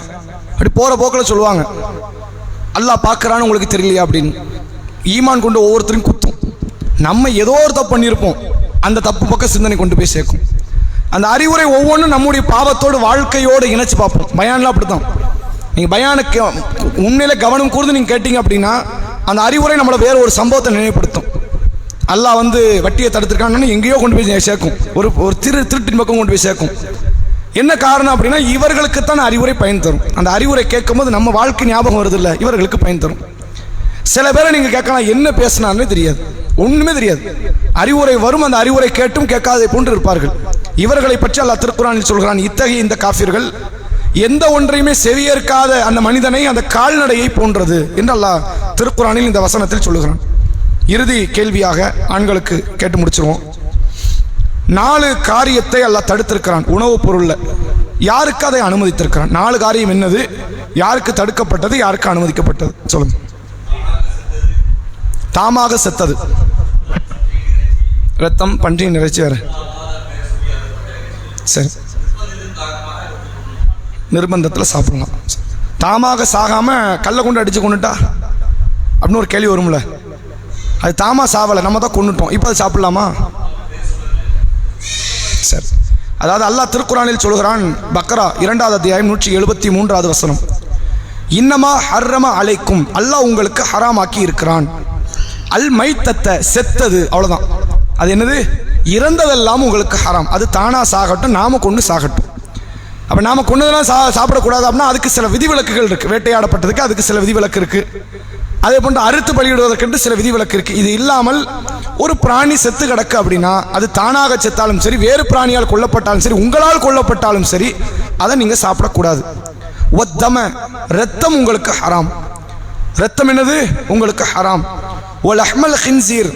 அப்படி போகிற போக்கில் சொல்லுவாங்க, அல்லாஹ் பார்க்குறான்னு உங்களுக்கு தெரியலையா அப்படின்னு. ஈமான் கொண்டு ஒவ்வொருத்தரையும் குத்தும். நம்ம ஏதோ ஒரு தப்பு பண்ணியிருப்போம், அந்த தப்பு பக்கம் சிந்தனை கொண்டு போய் சேர்க்கும். அந்த அறிவுரை ஒவ்வொன்றும் நம்முடைய பாவத்தோடு வாழ்க்கையோடு இணைச்சு பார்ப்போம். பயான்லாம் அப்படி தான். நீங்கள் பயானுக்கு உண்மையில கவனம் கூர்ந்து நீங்கள் கேட்டீங்க அப்படின்னா அந்த அறிவுரை நம்மளை வேறு ஒரு சம்பவத்தை நினைவுபடுத்தும். அல்லாஹ் வந்து வட்டியை தடுத்துருக்கான்னு எங்கேயோ கொண்டு போய் சேர்க்கும். ஒரு திருட்டின் பக்கம் கொண்டு போய் சேர்க்கும். என்ன காரணம் அப்படின்னா இவர்களுக்குத்தான் அறிவுரை பயன் தரும். அந்த அறிவுரை கேட்கும்போது நம்ம வாழ்க்கை ஞாபகம் வருது இல்லை, இவர்களுக்கு பயன் தரும். சில பேரை நீங்கள் கேட்கலாம், என்ன பேசினாருன்னு தெரியாது, ஒன்றுமே தெரியாது. அறிவுரை வரும், அந்த அறிவுரை கேட்டும் கேட்காதே போன்று இருப்பார்கள். இவர்களை பற்றி அல்லாஹ் திருக்குர்ஆனில் சொல்கிறான், இத்தகைய இந்த காஃபிர்கள் எந்த ஒன்றையுமே செவியேற்காத அந்த மனிதனை அந்த கால்நடையை போன்றது என்று அல்லாஹ் திருக்குர்ஆனில் இந்த வசனத்தில் சொல்லுகிறான். இறுதி கேள்வியாக ஆண்களுக்கு கேட்டு முடிச்சிருவோம். 4 காரியத்தை அல்லாஹ் தடுத்திருக்கிறான் உணவுப் பொருள்ல. யாருக்கு அதை அனுமதித்திருக்கிறான்? 4 காரியம் என்னது? யாருக்கு தடுக்கப்பட்டது, யாருக்கு அனுமதிக்கப்பட்டது? சொல்லுங்க. தாமாக செத்தது, ரத்தம், பன்றி நிறைச்சி, வேற சரி, நிர்பந்தத்தில் சாப்பிடலாம். தாமாக சாகாம கல்லை கொண்டு அடிச்சு கொண்டுட்டா அப்படின்னு ஒரு கேள்வி வரும்ல. அது தாமா சாவலை, நம்ம தான் கொண்டுட்டோம், இப்போ அது சாப்பிடலாமா? சரி. அதாவது அல்லாஹ் திருக்குர்ஆனில் சொல்கிறான், பக்ரா 2வது அத்தியாயம் 173வது வசனம், இன்னமா ஹர்ரம அலைக்கும், அல்லாஹ் உங்களுக்கு ஹராமாக்கி இருக்கிறான், அல் மைத்தத்தை, செத்தது, அவ்வளோதான். அது என்னது? இறந்ததெல்லாம் உங்களுக்கு ஹராம். அது தானா சாகட்டும், நாம கொண்டு சாகட்டும். அப்போ நாம கொண்டதெல்லாம் சாப்பிடக்கூடாது அப்படின்னா அதுக்கு சில விதிவிலக்குகள் இருக்குது. வேட்டையாடப்பட்டதுக்கு அதுக்கு சில விதிவிலக்கு இருக்குது. அதே போன்று அறுத்து பலியிடுவதற்கென்று சில விதிவிலக்கு இருக்குது. இது இல்லாமல் ஒரு பிராணி செத்து கிடக்கு அப்படின்னா அது தானாக செத்தாலும் சரி, வேறு பிராணியால் கொல்லப்பட்டாலும் சரி, உங்களால் கொல்லப்பட்டாலும் சரி, அதை நீங்கள் சாப்பிடக்கூடாது. ஒத்தம, ரத்தம் உங்களுக்கு ஹராம். ரத்தம் என்னது? உங்களுக்கு ஹராம். ஒல் அஹ்மல் ஹின்சீர்,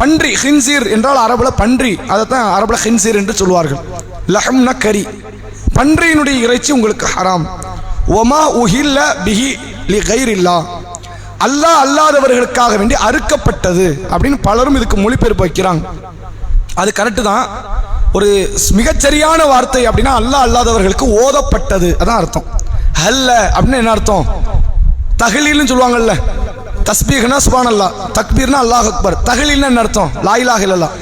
பன்றி. ஹின்சீர் என்றால் அரபுல பன்றி, அதைத்தான் அரபுல ஹின்சீர் என்று சொல்வார்கள். லஹம்னா கறி. பன்றியினுடைய இறைச்சி உங்களுக்கு ஹராம். ஒமா உஹில்ல பிஹி லி கைரில்லா, அல்லாஹ் அல்லாதவர்களுக்காக வேண்டி அறுக்கப்பட்டது அப்படின்னு பலரும் இதுக்கு மொழிபெயர்ப்பு வைக்கிறாங்க. அது கரெக்டு தான். ஒரு மிகச்சரியான வார்த்தை அப்படின்னா அல்லாஹ் அல்லாதவர்களுக்கு ஓதப்பட்டது, அதான் அர்த்தம். ஹல்ல அப்படின்னு என்ன அர்த்தம்? தஹ்லீல்னு சொல்லுவாங்கல்ல. தஸ்பீஹ்னா சுப்ஹானல்லாஹ், தக்பீர்னா அல்லாஹ் அக்பர். தஹ்லீல்னா என்ன அர்த்தம்? லா இலாஹ இல்லல்லாஹ்.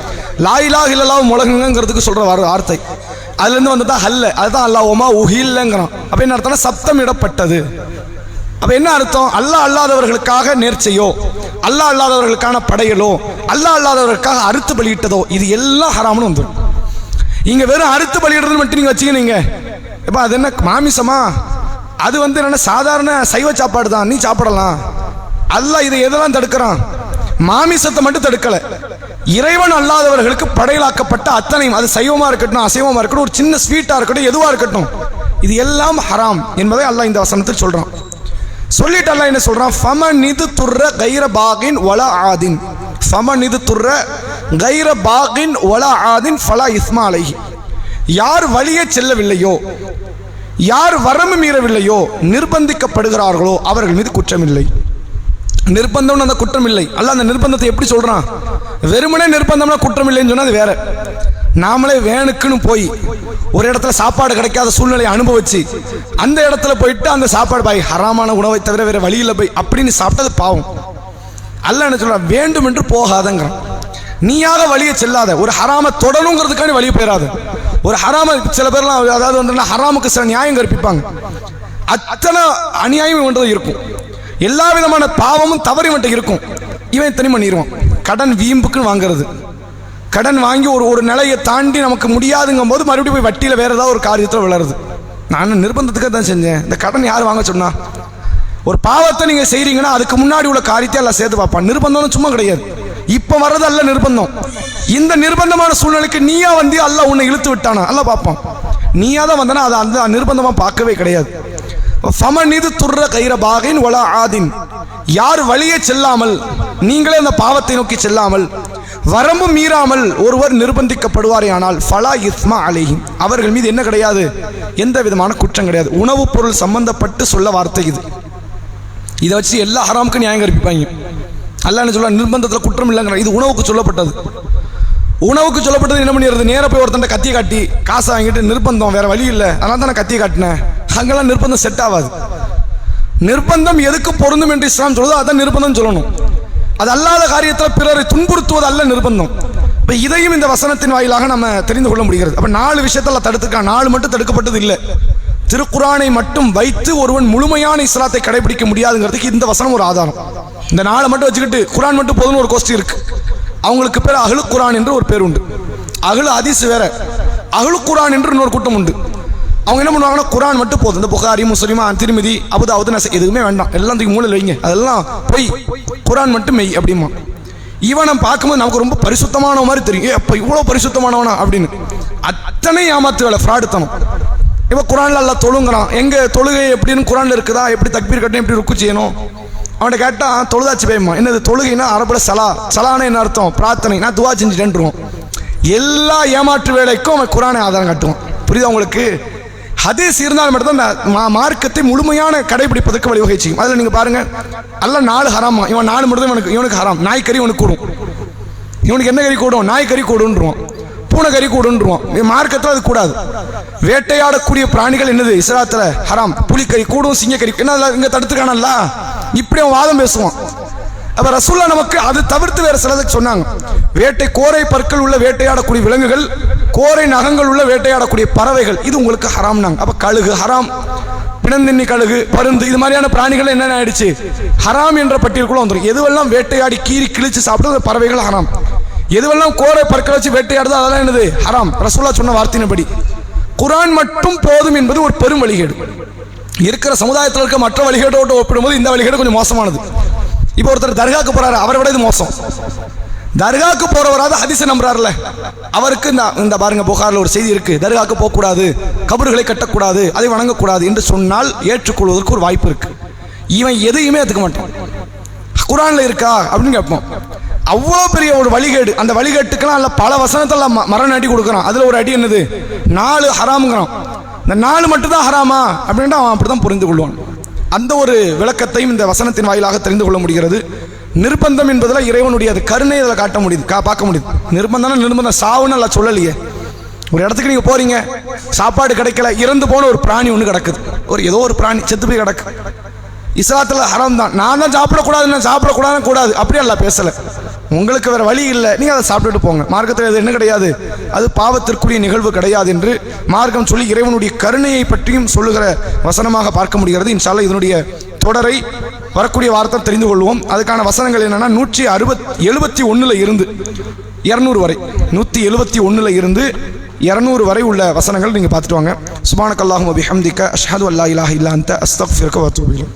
லா இலாஹ இல்லல்லாஹ் முழங்குங்கிறதுக்கு சொல்ற வார்த்தை அதுலேருந்து வந்ததா ஹல்ல. அதுதான் அல்லாஹ் ஒமா உஹில்லங்கிறான். அப்போ என்ன அர்த்தம்னா சப்தம் இடப்பட்டது. அப்போ என்ன அர்த்தம்? அல்லாஹ் அல்லாதவர்களுக்காக நேர்ச்சையோ, அல்லாஹ் அல்லாதவர்களுக்கான படையலோ, அல்லாஹ் அல்லாதவர்களுக்காக அறுத்து பலியிட்டதோ, இது எல்லாம் ஹராம்னு வந்துடும். இங்கே வெறும் அறுத்து பலியிடுறது மட்டும் நீங்கள் வச்சுக்கினீங்க, இப்போ அது என்ன மாமிசமா? அது வந்து என்ன சாதாரண சைவ சாப்பாடு தான், நீ சாப்பிடலாம். அல்லாஹ் இதை எதெல்லாம் தடுக்கிறான்? மாமிசத்தை மட்டும் தடுக்கலை, இறைவன் அல்லாதவர்களுக்கு படையலாக்கப்பட்ட அத்தனையும், அது சைவமாக இருக்கட்டும், அசைவமாக இருக்கட்டும், ஒரு சின்ன ஸ்வீட்டாக இருக்கட்டும், எதுவாக இருக்கட்டும், இது எல்லாம் ஹராம் என்பதை அல்லாஹ் இந்த வசனத்தில் சொல்கிறான். சொல்லிட்டு அல்லாஹ் என்ன சொல்றான்? ஃபமனிது துர்ர கைர பாகின் வலா ஆதின், ஃபமனிது துர்ர கைர பாகின் வலா ஆதின் ஃபலா இஸ்மா அலைஹி. யார் வழியே செல்லவில்லையோ, யார் வரம்பு மீறவில்லையோ, நிர்பந்திக்கப்படுகிறார்களோ அவர்கள் மீது குற்றம் இல்லை. நிர்பந்தம்னு அந்த குற்றம் இல்லை. அல்லாஹ் அந்த நிர்பந்தத்தை எப்படி சொல்றான்? வெறுமனே நிர்பந்தம்னா குற்றம் இல்லைன்னு சொன்னா அது வேற. நாமளே வேணுக்குன்னு போய் ஒரு இடத்துல சாப்பாடு கிடைக்காத சூழ்நிலையை அனுபவிச்சு அந்த இடத்துல போயிட்டு அந்த சாப்பாடு பாய் ஹராமான உணவை தவிர வேற வழியில் போய் அப்படின்னு சாப்பிட்டது பாவம். அல்லாஹ் என்ன சொல்றான்? வேண்டும் என்று போகாதங்கிறான். நீயாக வழியை செல்லாத, ஒரு ஹராம தொடணுங்கிறதுக்கான வழியை போயிடாத. ஒரு ஹராம சில பேர்லாம் அதாவது வந்து ஹராமுக்கு சில நியாயம் கற்பிப்பாங்க. அத்தனை அநியாயம் இவன்றது இருக்கும், எல்லா விதமான பாவமும் தவறி மட்டும் இருக்கும். இவன் தனி பண்ணிடுவான். கடன் வீம்புக்குன்னு வாங்குறது, கடன் வாங்கி ஒரு நிலையை தாண்டி நமக்கு முடியாதுங்கும் போது மறுபடியும் போய் வட்டியில் வேற ஏதாவது ஒரு காரியத்தில் விளருது. நான் நிர்பந்தத்துக்காக தான் செஞ்சேன், இந்த கடன் யார் வாங்க சொன்னா? ஒரு பாவத்தை நீங்கள் செய்கிறீங்கன்னா அதுக்கு முன்னாடி உள்ள காரியத்தை எல்லாம் சேர்த்து பார்ப்பான். நிர்பந்தம் சும்மா கிடையாது, இப்போ வர்றது அல்ல நிர்பந்தம். இந்த நிர்பந்தமான சூழ்நிலைக்கு நீயா வந்து அல்லாஹ் உன்னை இழுத்து விட்டானா அல்லாஹ் பார்ப்பான். நீயா தான் வந்தனா அதை அந்த நிர்பந்தமாக பார்க்கவே கிடையாது. ஃபமனிது துர்ர கைர பாகின் வலா ஆதின், யார் வழியே செல்லாமல், நீங்களே அந்த பாவத்தை நோக்கி செல்லாமல், வரம்பு மீறாமல் ஒருவர் நிர்பந்திக்கப்படுவாரே ஆனால் ஃபலா இஸ்மா அலைஹி, அவர்கள் மீது என்ன கிடையாது? எந்த விதமான குற்றம் கிடையாது. உணவுப் பொருள் சம்பந்தப்பட்டு சொல்ல வார்த்தை இது. இதை வச்சு எல்லா ஹராமுக்கும் நியாயம் கற்பிப்பாங்க. அல்லாஹ் என்ன சொல்ல? நிர்பந்தத்தில் குற்றம் இல்லைங்கிற. இது உணவுக்கு சொல்லப்பட்டது. உணவுக்கு சொல்லப்பட்டது என்ன பண்ணிடுறது, நேராக போய் ஒருத்தன் கத்தியை காட்டி காசை வாங்கிட்டு நிர்பந்தம், வேற வழி இல்லை அதனால தான் நான் கத்தியை காட்டினேன், அங்கெல்லாம் நிர்பந்தம் செட் ஆகாது. நிர்பந்தம் எதுக்கு பொருந்தும் என்று இஸ்லாம் சொல்லுதோ அதான் நிர்பந்தம் சொல்லணும். அது அல்லாத காரியத்தில் பிறரை துன்புறுத்துவது அல்ல நிர்பந்தம். இப்போ இதையும் இந்த வசனத்தின் வாயிலாக நம்ம தெரிந்து கொள்ள முடிகிறது. அப்போ 4 விஷயத்தில் தடுத்துக்கலாம், 4 மட்டும் தடுக்கப்பட்டது இல்லை. திருக்குரானை மட்டும் வைத்து ஒருவன் முழுமையான இஸ்லாத்தை கடைபிடிக்க முடியாதுங்கிறதுக்கு இந்த வசனம் ஒரு ஆதாரம். இந்த 4 மட்டும் வச்சுக்கிட்டு குரான் மட்டும் போதும்னு ஒரு கோஷ்டி இருக்கு. அவங்களுக்கு பேர் அஹ்லு குரான் என்று ஒரு பேர் உண்டு. அஹ்லு ஹதீஸ் வேற, அஹ்லு குரான் என்று இன்னொரு கூட்டம் உண்டு. அவங்க என்ன பண்ணுவாங்கன்னா குரான் மட்டும் போதும், இந்த புகாரி முஸ்லிமா திருமிதி அபுதாவுது நசை எதுவுமே வேண்டாம், எல்லாம் தூக்கி மூலையில் வைங்க, அதெல்லாம் பொய், குரான் மட்டும் மெய் அப்படிமா. இவன் நம்ம பார்க்கும்போது நமக்கு ரொம்ப பரிசுத்தமான மாதிரி தெரியும், அப்போ இவ்வளோ பரிசுத்தமானவனா அப்படின்னு. அத்தனை ஏமாத்து வேலை, ஃப்ராடுத்தனம். இப்போ குரான்ல அல்ல தொழுங்கிறான், எங்க தொழுகை எப்படின்னு குரான்ல இருக்குதா, எப்படி தக்பீர் கட்டணும், எப்படி ருக்கு செய்யணும். அவன்கிட்ட கேட்டால் தொழுதாச்சு பயமா, என்னது தொழுகைன்னா அரபுல சலான என்ன அர்த்தம், பிரார்த்தனை, நான் துவா செஞ்சுட்டேன்ருவோம். எல்லா ஏமாற்று வேலைக்கும் அவன் குரானை ஆதாரம் காட்டுவான். புரியுதா உங்களுக்கு? ஹதீஸ் இருந்தால் மட்டும்தான் மார்க்கத்தை முழுமையான கடைபிடிப்பதற்கு வழிவகை செய்யும். அதில் நீங்கள் பாருங்க, அல்ல 4 ஹராமா, இவன் 4 மட்டும் இவனுக்கு ஹராம். நாய்க்கறி இவனுக்கு கூடும், இவனுக்கு என்ன கறி கூடும், நாய்க்கறி கூடுன்றுவான், பூனைக்கறி கூடுன்றுவான். மார்க்கத்தில் அது கூடாது. வேட்டையாடக்கூடிய பிராணிகள் என்னது இஸ்லாத்தில் ஹராம், புலிக்கறி கூடும், சிங்கக்கறி என்ன இங்கே தடுத்துக்கானல்ல, இப்படி அவன் வாதம் பேசுவான். அப்ப ரசூல்லா நமக்கு அது தவிர்த்து வேற சிலதுக்கு சொன்னாங்க. வேட்டை கோரை பற்கள் உள்ள வேட்டையாடக்கூடிய விலங்குகள், கோரை நகங்கள் உள்ள வேட்டையாடக்கூடிய பறவைகள், இது உங்களுக்கு ஹராம்னாங்க. அப்ப கழுகு ஹராம், பிணந்தின்னி கழுகு, பருந்து, இது மாதிரியான பிராணிகள் என்ன ஆயிடுச்சு, ஹராம் என்ற பட்டியலுக்குள்ள வந்துடும். எதுவெல்லாம் வேட்டையாடி கீறி கிழிச்சு சாப்பிட்டு பறவைகள் ஹராம், எதுவெல்லாம் கோரை பற்களை வச்சு வேட்டையாடுதோ அதெல்லாம் என்னது ஹராம். ரசூல்லா சொன்ன வார்த்தையின்படி குரான் மட்டும் போதும் என்பது ஒரு பெரும் வழிகேடு. இருக்கிற சமுதாயத்தில் இருக்க மற்ற வழிகேட்டோடு ஒப்பிடும்போது இந்த வழிகேடு கொஞ்சம் மோசமானது. இப்போ ஒருத்தர் தர்காக்கு போறாரு, அவரை விட இது மோசம். தர்காக்கு போறவராது ஹதீஸை நம்புறாருல, அவருக்கு இந்த பாருங்க புகார்ல ஒரு செய்தி இருக்கு, தர்காக்கு போகக்கூடாது, கபறுகளை கட்டக்கூடாது, அதை வணங்கக்கூடாது என்று சொன்னால் ஏற்றுக்கொள்வதற்கு ஒரு வாய்ப்பு இருக்கு. இவன் எதையுமே ஏற்றுக்க மாட்டான். குரான்ல இருக்கா அப்படின்னு கேட்போம். அவ்வளோ பெரிய ஒரு வழிகேடு. அந்த வழிகேட்டுக்கெல்லாம் அல்ல பல வசனத்தில் மரண அடி கொடுக்குறான். அதுல ஒரு அடி என்னது, 4 ஹராம்ங்கிறான். இந்த 4 மட்டும் தான் ஹராமா அப்படின்ட்டு அவன் அப்படிதான் புரிந்து கொள்வான். அந்த ஒரு விளக்கத்தையும் இந்த வசனத்தின் வாயிலாக தெரிந்து கொள்ள முடிகிறது. நிர்பந்தம் என்பதில் இறைவனுடைய அது கருணை அதில் காட்ட முடியுது, பார்க்க முடியுது. நிர்பந்தம் சாவுன்னு அல்ல சொல்லலையே. ஒரு இடத்துக்கு நீங்க போறீங்க, சாப்பாடு கிடைக்கல, இறந்து போன ஒரு பிராணி ஒன்று கிடக்குது, ஏதோ ஒரு பிராணி செத்து போய் கிடக்கு. இஸ்லாத்தில் ஹராம் தான், நான் தான் சாப்பிடக்கூடாதுன்னு கூடாது அப்படி அல்ல பேசல. உங்களுக்கு வேற வழி இல்லை, நீங்க அதை சாப்பிட்டுட்டு போங்க. மார்க்கத்தில் அது என்ன கிடையாது, அது பாவத்திற்குரிய நிகழ்வு கிடையாது என்று மார்க்கம் சொல்லி இறைவனுடைய கருணையை பற்றியும் சொல்லுகிற வசனமாக பார்க்க முடிகிறது. இன்ஷா அல்லாஹ் இதனுடைய தொடரை வரக்கூடிய வார்த்தை தெரிந்து கொள்வோம். அதுக்கான வசனங்கள் என்னன்னா 171 இருந்து 200 வரை, 171 இருந்து 200 வரை உள்ள வசனங்கள் நீங்க பார்த்துட்டு வாங்க. சுப்ஹானக்கல்லாஹும்ம பிஹம்திக அஷ்ஹது அல்லா இலாஹ இல்லா அன்த அஸ்தக்ஃபிருக வ அத்தூபு இலைக்.